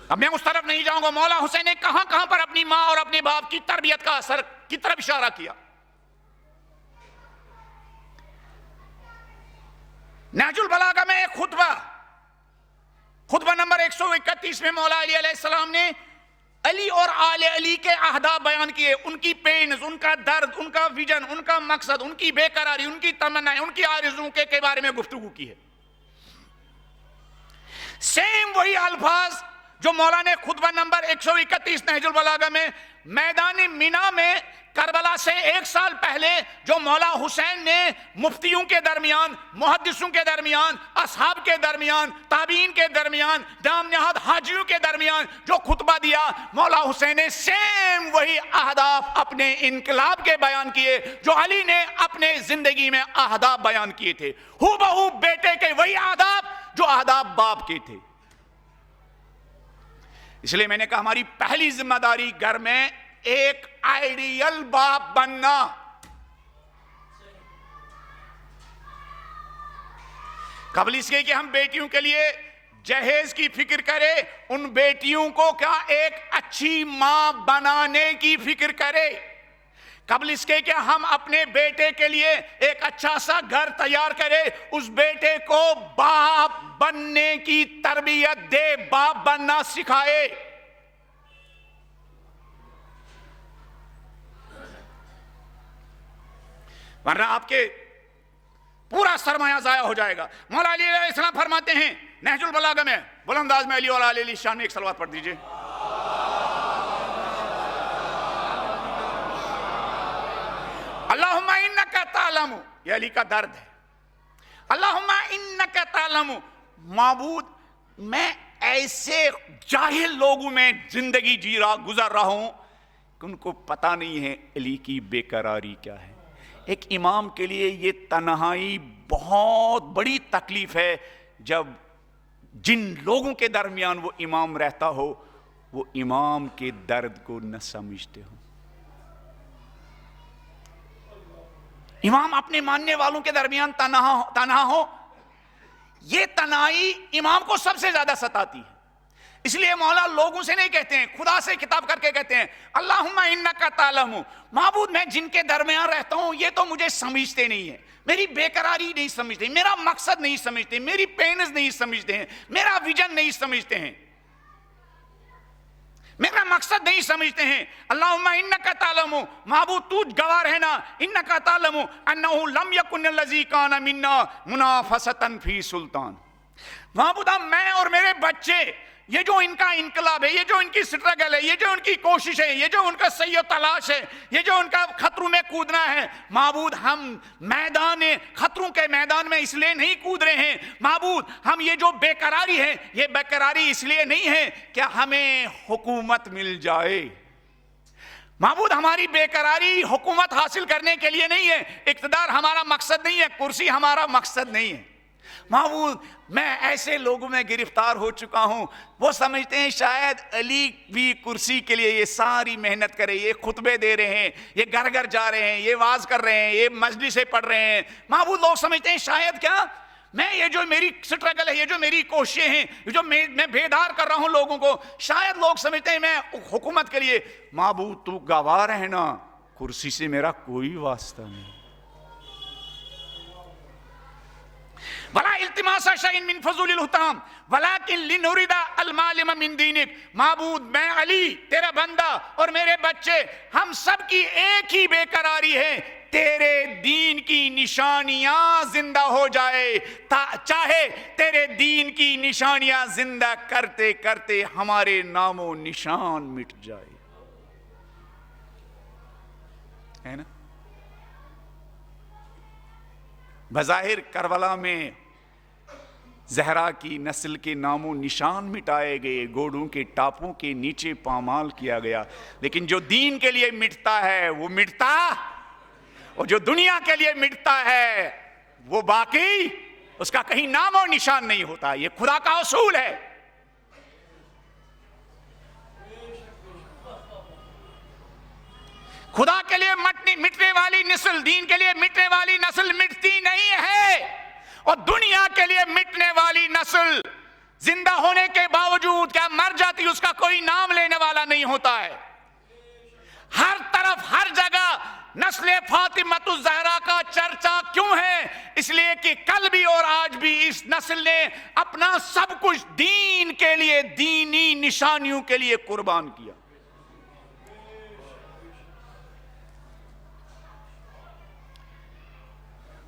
اب میں اس طرف نہیں جاؤں گا، مولا حسین نے کہاں کہاں پر اپنی ماں اور اپنے باپ کی تربیت کا اثر کی طرف اشارہ کیا۔ نہج البلاغہ میں ایک خطبہ نمبر 131 میں مولا علی علیہ السلام نے علی اور آل علی کے اہداف بیان کیے، ان کی پینز، ان کا درد، ان کا ویژن، ان کا مقصد، ان کی بے قراری، ان کی تمنا، ان کی آرزوؤں کے بارے میں گفتگو کی ہے۔ سیم وہی الفاظ جو مولا نے خطبہ نمبر 131 نہج البلاغہ میں میدان مینا میں کربلا سے 1 سال پہلے جو مولا حسین نے مفتیوں کے درمیان، محدثوں کے درمیان، اصحاب کے درمیان، تابعین کے درمیان، دام نہاد حاجیوں کے درمیان جو خطبہ دیا، مولا حسین نے سیم وہی اہداف اپنے انقلاب کے بیان کیے جو علی نے اپنے زندگی میں اہداف بیان کیے تھے، ہو بہو بیٹے کے وہی اہداف جو اہداف باپ کے تھے۔ اس لیے میں نے کہا ہماری پہلی ذمہ داری گھر میں ایک آئیڈیل باپ بننا۔ قبل اس کے کہ ہم بیٹیوں کے لیے جہیز کی فکر کرے، ان بیٹیوں کو کیا ایک اچھی ماں بنانے کی فکر کرے۔ قبل اس کے کہ ہم اپنے بیٹے کے لیے ایک اچھا سا گھر تیار کرے، اس بیٹے کو باپ بننے کی تربیت دے، باپ بننا سکھائے۔ ورنہ آپ کے پورا سرمایہ ضائع ہو جائے گا۔ مولا علی علیہ السلام فرماتے ہیں نہج البلاغہ میں، بلند انداز میں علی اور آل علی شان میں ایک صلوات پڑھ دیجئے۔ اللہم انکا تعلم، یہ علی کا درد ہے، اللہم انکا تعلم، معبود میں ایسے جاہل لوگوں میں زندگی گزر رہا ہوں کہ ان کو پتہ نہیں ہے علی کی بے قراری کیا ہے۔ ایک امام کے لیے یہ تنہائی بہت بڑی تکلیف ہے، جب جن لوگوں کے درمیان وہ امام رہتا ہو وہ امام کے درد کو نہ سمجھتے ہو۔ امام اپنے ماننے والوں کے درمیان تنہا ہو، یہ تنہائی امام کو سب سے زیادہ ستاتی ہے۔ اس لیے مولا لوگوں سے نہیں کہتے ہیں، خدا سے خطاب کر کے کہتے ہیں اللہم انکا تعلم، معبود میں جن کے درمیان رہتا ہوں یہ تو مجھے سمجھتے نہیں ہیں، میری بے قراری نہیں سمجھتے، میرا مقصد نہیں سمجھتے، میری پینز نہیں سمجھتے ہیں، میرا ویژن نہیں سمجھتے ہیں، میرا مقصد نہیں سمجھتے ہیں۔ اللہم انکا تعلم، معبود تو گواہ رہنا، انکا تعلم انہو لم یکن الذی کان منا منافسۃ فی سلطان، معبود میں اور میرے بچے، یہ جو ان کا انقلاب ہے، یہ جو ان کی سٹرگل ہے، یہ جو ان کی کوشش ہے، یہ جو ان کا سعی و تلاش ہے، یہ جو ان کا خطروں میں کودنا ہے، معبود ہم خطروں کے میدان میں اس لیے نہیں کود رہے ہیں، معبود ہم یہ جو بے قراری ہے، یہ بے قراری اس لیے نہیں ہے کہ ہمیں حکومت مل جائے، معبود ہماری بے قراری حکومت حاصل کرنے کے لیے نہیں ہے، اقتدار ہمارا مقصد نہیں ہے، کرسی ہمارا مقصد نہیں ہے۔ معبود میں ایسے لوگوں میں گرفتار ہو چکا ہوں، وہ سمجھتے ہیں شاید علی بھی کرسی کے لیے یہ ساری محنت کرے، یہ خطبے دے رہے ہیں، یہ گھر گھر جا رہے ہیں، یہ واز کر رہے ہیں، یہ مجلسیں پڑھ رہے ہیں، معبود لوگ سمجھتے ہیں شاید کیا میں یہ جو میری سٹرگل ہے، یہ جو میری کوششیں ہیں، جو میں بیدار کر رہا ہوں لوگوں کو، شاید لوگ سمجھتے ہیں میں حکومت کے لیے۔ معبود تو گواہ رہنا، کرسی سے میرا کوئی واسطہ نہیں۔ ولا التماس شيء من فضول الحتام ولكن لنريد المعلم من دينك، معبود میں علی تیرا بندہ اور میرے بچے، ہم سب کی ایک ہی بے قراری ہے، تیرے دین کی نشانیاں زندہ ہو جائے، چاہے تیرے دین کی نشانیاں زندہ کرتے کرتے ہمارے نام و نشان مٹ جائے، ہے نا؟ بظاہر کربلا میں زہرا کی نسل کے نام و نشان مٹائے گئے، گھوڑوں کے ٹاپوں کے نیچے پامال کیا گیا، لیکن جو دین کے لیے مٹتا ہے وہ مٹتا، اور جو دنیا کے لیے مٹتا ہے وہ باقی اس کا کہیں نام و نشان نہیں ہوتا۔ یہ خدا کا اصول ہے۔ خدا کے لیے مٹنے والی نسل، دین کے لیے مٹنے والی نسل مٹتی نہیں ہے، اور دنیا کے لیے مٹنے والی نسل زندہ ہونے کے باوجود کیا مر جاتی، اس کا کوئی نام لینے والا نہیں ہوتا ہے۔ ہر طرف ہر جگہ نسل فاطمۃ الزہرا کا چرچا کیوں ہے؟ اس لیے کہ کل بھی اور آج بھی اس نسل نے اپنا سب کچھ دین کے لیے، دینی نشانیوں کے لیے قربان کیا۔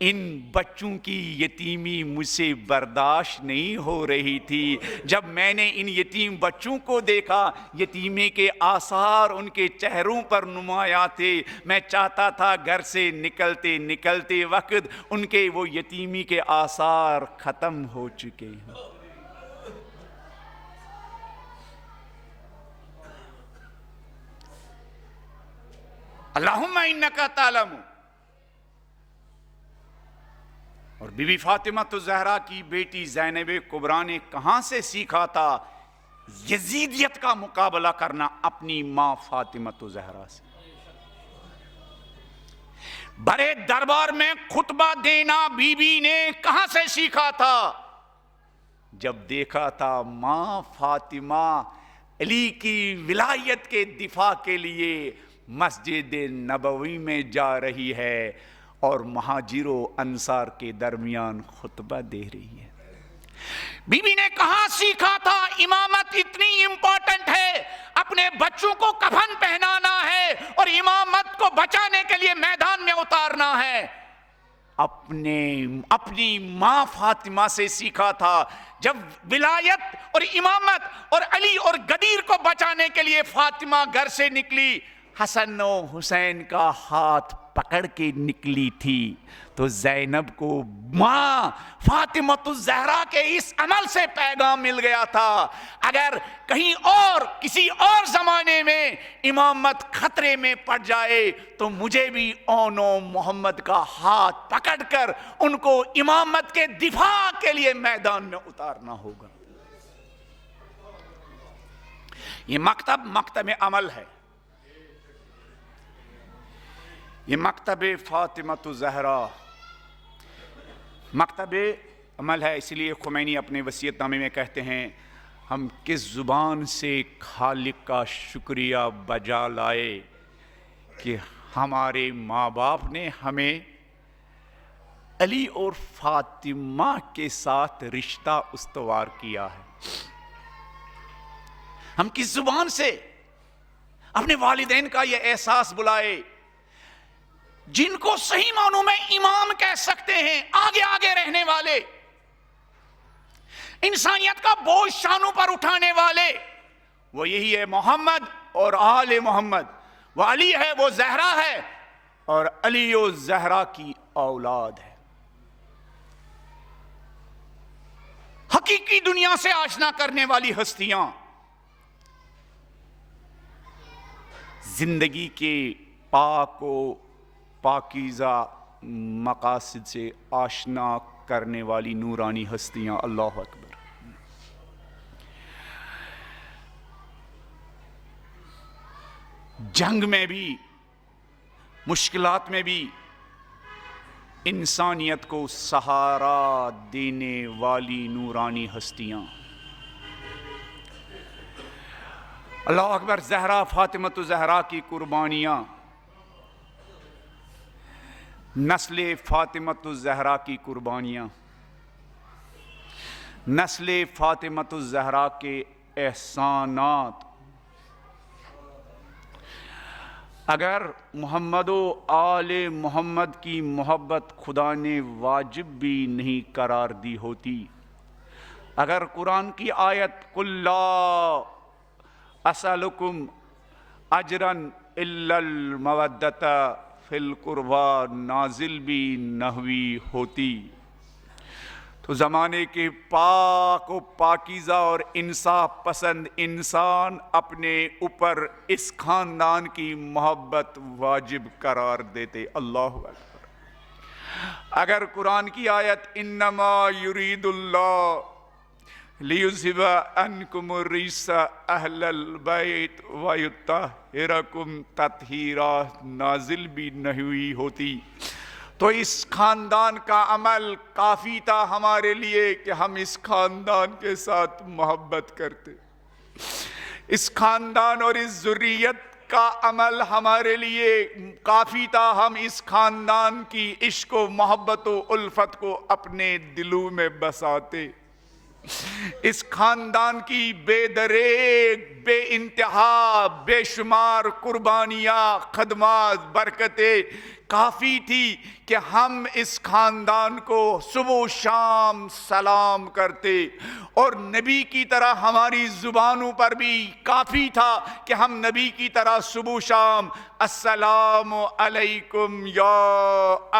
ان بچوں کی یتیمی مجھ سے برداشت نہیں ہو رہی تھی. جب میں نے ان یتیم بچوں کو دیکھا، یتیمی کے آثار ان کے چہروں پر نمایاں تھے، میں چاہتا تھا گھر سے نکلتے نکلتے وقت ان کے وہ یتیمی کے آثار ختم ہو چکے ہیں. اللہم انکا تعلم. اور بی بی فاطمہ الزہرا کی بیٹی زینب کبریٰ نے کہاں سے سیکھا تھا یزیدیت کا مقابلہ کرنا؟ اپنی ماں فاطمہ الزہرا سے. بڑے دربار میں خطبہ دینا بی بی نے کہاں سے سیکھا تھا؟ جب دیکھا تھا ماں فاطمہ علی کی ولایت کے دفاع کے لیے مسجد نبوی میں جا رہی ہے اور مہاجر و انصار کے درمیان خطبہ دے رہی ہے. بی بی نے کہاں سیکھا تھا امامت اتنی امپورٹنٹ ہے، اپنے بچوں کو کفن پہنانا ہے اور امامت کو بچانے کے لیے میدان میں اتارنا ہے؟ اپنی ماں فاطمہ سے سیکھا تھا. جب ولایت اور امامت اور علی اور غدیر کو بچانے کے لیے فاطمہ گھر سے نکلی، حسن و حسین کا ہاتھ پکڑ کے نکلی تھی، تو زینب کو ماں فاطمہ الزہرا کے اس عمل سے پیغام مل گیا تھا، اگر کہیں اور کسی اور زمانے میں امامت خطرے میں پڑ جائے تو مجھے بھی اون و محمد کا ہاتھ پکڑ کر ان کو امامت کے دفاع کے لیے میدان میں اتارنا ہوگا. یہ مکتب عمل ہے، یہ مکتب فاطمہ الزہرا مکتب عمل ہے. اس لیے خمینی اپنے وصیت نامے میں کہتے ہیں، ہم کس زبان سے خالق کا شکریہ بجا لائے کہ ہمارے ماں باپ نے ہمیں علی اور فاطمہ کے ساتھ رشتہ استوار کیا ہے. ہم کس زبان سے اپنے والدین کا یہ احساس بلائے جن کو صحیح معنوں میں امام کہہ سکتے ہیں، آگے آگے رہنے والے، انسانیت کا بوجھ شانوں پر اٹھانے والے. وہ یہی ہے محمد اور آل محمد. وہ علی ہے، وہ زہرا ہے، اور علی و زہرا کی اولاد ہے. حقیقی دنیا سے آشنا کرنے والی ہستیاں، زندگی کے پاک و پاکیزہ مقاصد سے آشنا کرنے والی نورانی ہستیاں. اللہ اکبر. جنگ میں بھی، مشکلات میں بھی انسانیت کو سہارا دینے والی نورانی ہستیاں. اللہ اکبر. زہرا فاطمہ الزہرا کی قربانیاں، نسل فاطمہ الزہرا کی قربانیاں، نسل فاطمہ الزہرا کے احسانات. اگر محمد و آل محمد کی محبت خدا نے واجب بھی نہیں قرار دی ہوتی، اگر قرآن کی آیت قُل لا اسألکم اجرا الا المودۃ فی القربی نازل بھی نہ ہوئی ہوتی، تو زمانے کے پاک و پاکیزہ اور انصاف پسند انسان اپنے اوپر اس خاندان کی محبت واجب قرار دیتے. اللہ اکبر. اگر قرآن کی آیت انما یرید اللہ لیذھب عنکم الرجس اہل البیت ویطہرکم تطہیرا نازل بھی نہ ہوئی ہوتی، تو اس خاندان کا عمل کافی تھا ہمارے لیے کہ ہم اس خاندان کے ساتھ محبت کرتے. اس خاندان اور اس ذریت کا عمل ہمارے لیے کافی تھا، ہم اس خاندان کی عشق و محبت و الفت کو اپنے دلوں میں بساتے. اس خاندان کی بے دریغ، بے انتہا، بے شمار قربانیاں، خدمات، برکتیں کافی تھی کہ ہم اس خاندان کو صبح و شام سلام کرتے، اور نبی کی طرح ہماری زبانوں پر بھی کافی تھا کہ ہم نبی کی طرح صبح و شام السلام علیکم یا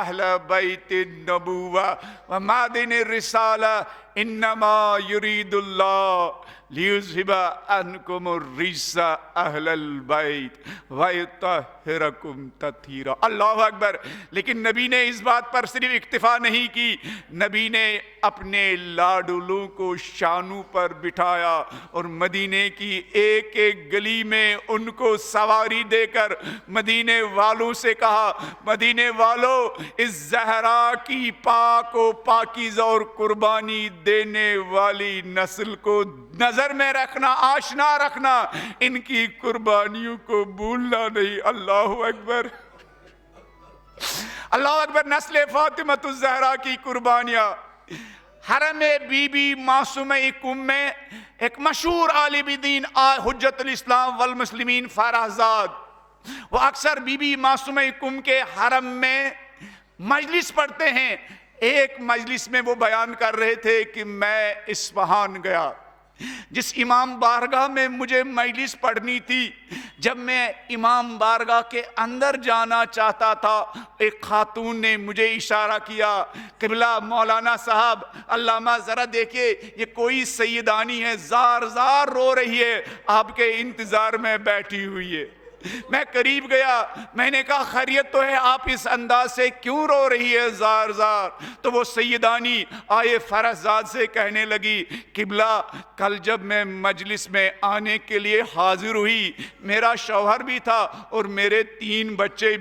اہل بیت النبوہ و معدن الرسالہ انما یرید اللہ لیذہب عنکم الرجس اہل البیت ویطہرکم تطہیرا۔ اللہ اکبر۔ لیکن نبی نے اس بات پر صرف اکتفا نہیں کی، نبی نے اپنے لاڈلوں کو شانوں پر بٹھایا اور مدینے کی ایک ایک گلی میں ان کو سواری دے کر مدینے والوں سے کہا، مدینے والوں اس زہرا کی پاک و پاکیزہ اور قربانی دینے والی نسل کو نظر میں رکھنا، آشنا رکھنا، ان کی قربانیوں کو بھولنا نہیں۔ اللہ اکبر، اللہ اکبر۔ نسل فاطمہ الزہرا کی قربانیاں۔ حرم بی بی معصومہ کم میں ایک مشہور عالم دین حجت الاسلام والمسلمین فرحزاد، وہ اکثر بی بی معصومہ کم کے حرم میں مجلس پڑھتے ہیں۔ ایک مجلس میں وہ بیان کر رہے تھے کہ میں اصفہان گیا، جس امام بارگاہ میں مجھے مجلس پڑھنی تھی، جب میں امام بارگاہ کے اندر جانا چاہتا تھا، ایک خاتون نے مجھے اشارہ کیا، قبلہ مولانا صاحب علامہ ذرا دیکھیے یہ کوئی سیدانی ہے، زار زار رو رہی ہے، آپ کے انتظار میں بیٹھی ہوئی ہے۔ میں قریب گیا، میں نے کہا خیریت تو ہے، آپ اس انداز سے کیوں رو رہی ہے زار زار؟ تو وہ سیدانی آئے فرحزاد سے کہنے لگی، قبلہ کل جب میں مجلس میں آنے کے لیے حاضر ہوئی، میرا شوہر بھی تھا اور میرے تین بچے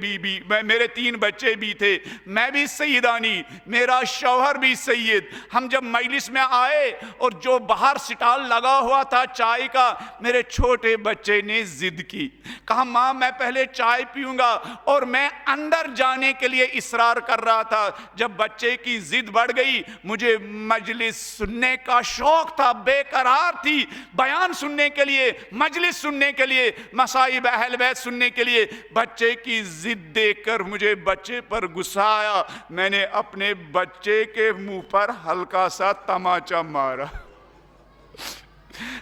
بھی تھے، میں بھی سیدانی، میرا شوہر بھی سید۔ ہم جب مجلس میں آئے اور جو باہر سٹال لگا ہوا تھا چائے کا، میرے چھوٹے بچے نے ضد کی، کہا ماں میں پہلے چائے پیوں گا، اور میں اندر جانے کے لیے اصرار کر رہا تھا۔ جب بچے کی ضد بڑھ گئی، مجھے مجلس سننے کا شوق تھا، بے قرار تھی بیان سننے کے لیے، مجلس سننے کے لیے، مصائب اہل بیت سننے کے لیے، بچے کی ضد دیکھ کر مجھے بچے پر غصہ آیا، میں نے اپنے بچے کے منہ پر ہلکا سا تماچا مارا۔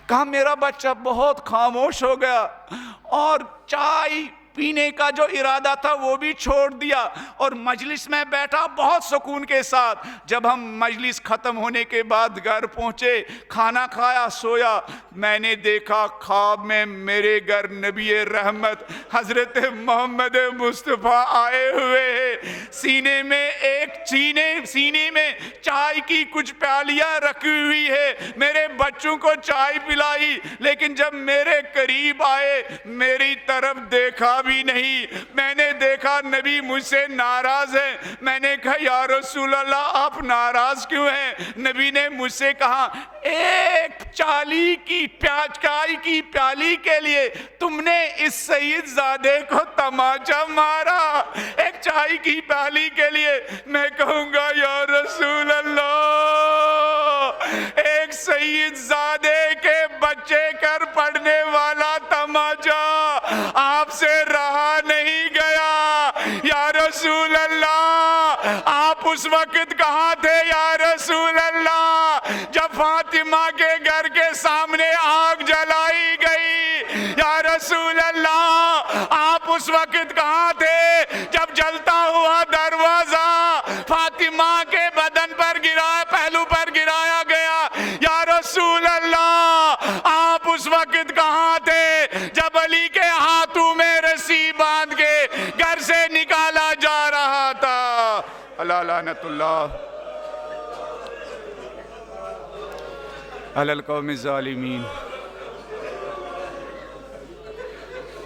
کہا میرا بچہ بہت خاموش ہو گیا اور چائے پینے کا جو ارادہ تھا وہ بھی چھوڑ دیا، اور مجلس میں بیٹھا بہت سکون کے ساتھ۔ جب ہم مجلس ختم ہونے کے بعد گھر پہنچے، کھانا کھایا، سویا، میں نے دیکھا خواب میں میرے گھر نبی رحمت حضرت محمد مصطفیٰ آئے ہوئے ہیں، سینے میں چائے کی کچھ پیالیاں رکھی ہوئی ہے، میرے بچوں کو چائے پلائی، لیکن جب میرے قریب آئے میری طرف دیکھا بھی نہیں۔ میں نے دیکھا نبی مجھ سے ناراض ہے، میں نے کہا یا رسول اللہ آپ ناراض کیوں ہیں؟ نبی نے مجھ سے کہا ایک چائے کی پیالی کے لیے تم نے اس سید زادے کو تماچا مارا، ایک چائے کی پیالی کے لیے۔ میں کہوں گا یا رسول اللہ ایک سید زادے کے بچے کر پڑنے والا تماچا آپ سے رہا نہیں گیا۔ یا رسول اللہ آپ اس وقت کہاں تھے یا رسول اللہ جب فاطمہ کے گھر کے سامنے آگ جلائی گئی؟ یا رسول اللہ آپ اس وقت کہاں تھے جب جلتا ہوا دروازہ فاطمہ کے بدن پر پہلو پر گرایا گیا؟ یا رسول اللہ آپ اس وقت کہاں تھے جب علی کے ہاتھوں میں رسی باندھ کے گھر سے نکالا جا رہا تھا؟ اللہ لعنت اللہ علی القوم الظالمین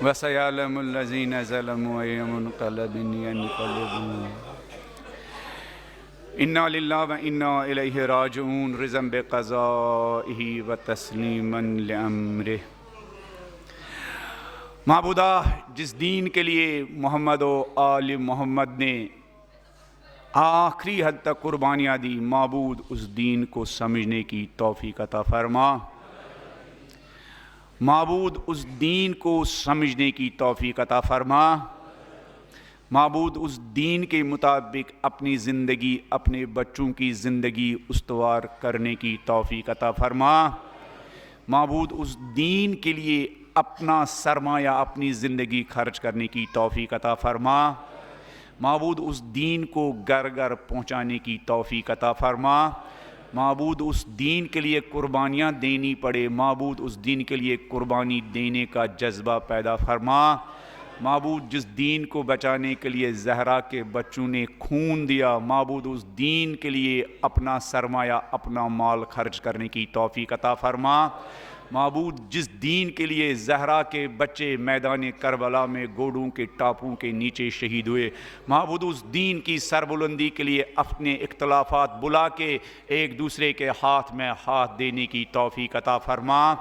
وَسَيَعْلَمُ الَّذِينَ ظَلَمُوا أَيَّ مُنْقَلَبٍ يَنْقَلِبُونَ اِنَّا لِلَّهِ وَإِنَّا إِلَيْهِ رَاجِعُونَ رِضًا بِقَضَائِهِ وَتَسْلِيمًا لِأَمْرِهِ۔ معبودہ جس دین کے لیے محمد و آل محمد نے آخری حد تک قربانیاں دی، معبود اس دین کو سمجھنے کی توفیق عطا فرما، معبود اس دین کو سمجھنے کی توفیق عطا فرما۔ معبود اس دین کے مطابق اپنی زندگی، اپنے بچوں کی زندگی استوار کرنے کی توفیق عطا فرما۔ معبود اس دین کے لیے اپنا سرمایہ، اپنی زندگی خرچ کرنے کی توفیق عطا فرما۔ معبود اس دین کو گھر گھر پہنچانے کی توفیق عطا فرما۔ معبود اس دین کے لیے قربانیاں دینی پڑے، معبود اس دین کے لیے قربانی دینے کا جذبہ پیدا فرما۔ معبود جس دین کو بچانے کے لیے زہرا کے بچوں نے خون دیا، معبود اس دین کے لیے اپنا سرمایہ، اپنا مال خرچ کرنے کی توفیق عطا فرما۔ معبود جس دین کے لیے زہرا کے بچے میدان کربلا میں گھوڑوں کے ٹاپوں کے نیچے شہید ہوئے، معبود اس دین کی سربلندی کے لیے اپنے اختلافات بلا کے ایک دوسرے کے ہاتھ میں ہاتھ دینے کی توفیق عطا فرما۔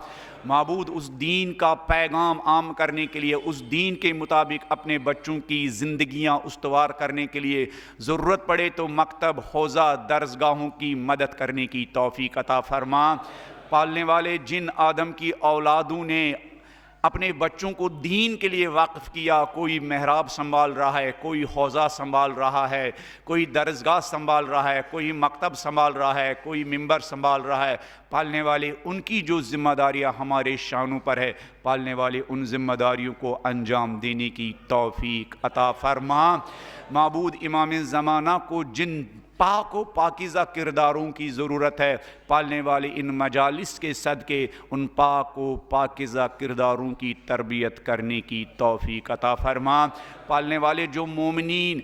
معبود اس دین کا پیغام عام کرنے کے لیے، اس دین کے مطابق اپنے بچوں کی زندگیاں استوار کرنے کے لیے ضرورت پڑے تو مکتب، حوزہ، درسگاہوں کی مدد کرنے کی توفیق عطا فرما۔ پالنے والے جن آدم کی اولادوں نے اپنے بچوں کو دین کے لیے واقف کیا، کوئی محراب سنبھال رہا ہے، کوئی حوزہ سنبھال رہا ہے، کوئی درسگاہ سنبھال رہا ہے، کوئی مکتب سنبھال رہا ہے، کوئی ممبر سنبھال رہا ہے، پالنے والے ان کی جو ذمہ داریاں ہمارے شانوں پر ہے، پالنے والے ان ذمہ داریوں کو انجام دینے کی توفیق عطا فرما۔ معبود امام زمانہ کو جن پاک و پاکیزہ کرداروں کی ضرورت ہے، پالنے والے ان مجالس کے صدقے ان پاک و پاکیزہ کرداروں کی تربیت کرنے کی توفیق عطا فرما۔ پالنے والے جو مومنین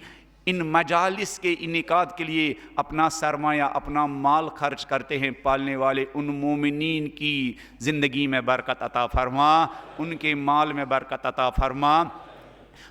ان مجالس کے انعقاد کے لیے اپنا سرمایہ، اپنا مال خرچ کرتے ہیں، پالنے والے ان مومنین کی زندگی میں برکت عطا فرما، ان کے مال میں برکت عطا فرما۔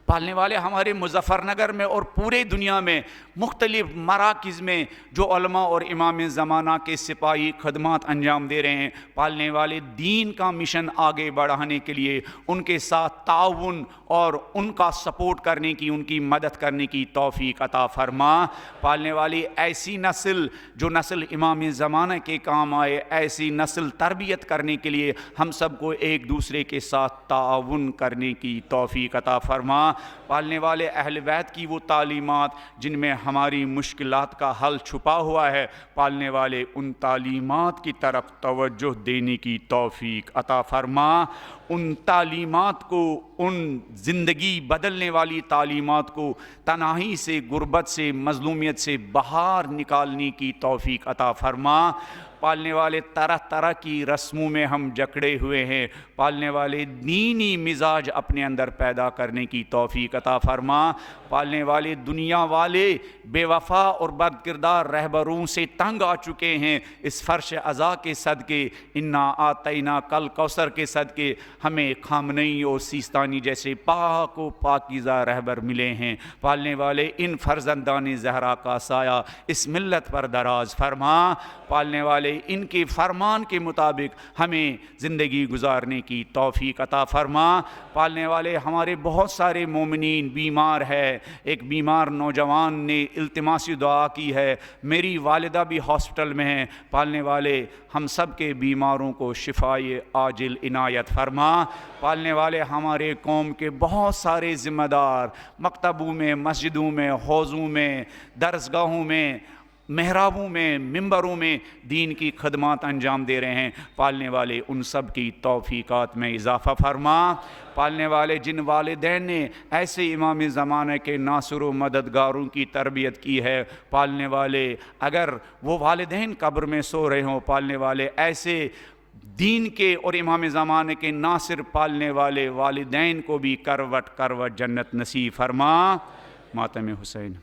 پالنے والے ہمارے مظفر نگر میں اور پورے دنیا میں مختلف مراکز میں جو علماء اور امام زمانہ کے سپاہی خدمات انجام دے رہے ہیں، پالنے والے دین کا مشن آگے بڑھانے کے لیے ان کے ساتھ تعاون اور ان کا سپورٹ کرنے کی، ان کی مدد کرنے کی توفیق عطا فرما۔ پالنے والی ایسی نسل جو نسل امام زمانہ کے کام آئے، ایسی نسل تربیت کرنے کے لیے ہم سب کو ایک دوسرے کے ساتھ تعاون کرنے کی توفیق عطا فرما۔ پالنے والے اہل بیت کی وہ تعلیمات جن میں ہماری مشکلات کا حل چھپا ہوا ہے، پالنے والے ان تعلیمات کی طرف توجہ دینے کی توفیق عطا فرما۔ ان تعلیمات کو، ان زندگی بدلنے والی تعلیمات کو تنہائی سے، غربت سے، مظلومیت سے باہر نکالنے کی توفیق عطا فرما۔ پالنے والے طرح طرح کی رسموں میں ہم جکڑے ہوئے ہیں، پالنے والے دینی مزاج اپنے اندر پیدا کرنے کی توفیق عطا فرما۔ پالنے والے دنیا والے بے وفا اور بد کردار رہبروں سے تنگ آ چکے ہیں، اس فرش عزا کے صدقے، انا آتینا کل کوثر کے صدقے ہمیں خامنئی اور سیستانی جیسے پاک و پاکیزہ رہبر ملے ہیں۔ پالنے والے ان فرزندان زہرا کا سایہ اس ملت پر دراز فرما۔ پالنے والے ان کے فرمان کے مطابق ہمیں زندگی گزارنے کی توفیق عطا فرما۔ پالنے والے ہمارے بہت سارے مومنین بیمار ہے، ایک بیمار نوجوان نے التماسی دعا کی ہے، میری والدہ بھی ہاسپٹل میں ہیں، پالنے والے ہم سب کے بیماروں کو شفائے عاجل عنایت فرما۔ پالنے والے ہمارے قوم کے بہت سارے ذمہ دار مکتبوں میں، مسجدوں میں، حوضوں میں، درسگاہوں میں، محرابوں میں، ممبروں میں دین کی خدمات انجام دے رہے ہیں، پالنے والے ان سب کی توفیقات میں اضافہ فرما۔ پالنے والے جن والدین نے ایسے امام زمانہ کے ناصر و مددگاروں کی تربیت کی ہے، پالنے والے اگر وہ والدین قبر میں سو رہے ہوں، پالنے والے ایسے دین کے اور امام زمانے کے ناصر پالنے والے والدین کو بھی کروٹ کروٹ جنت نصیب فرما۔ ماتم حسین۔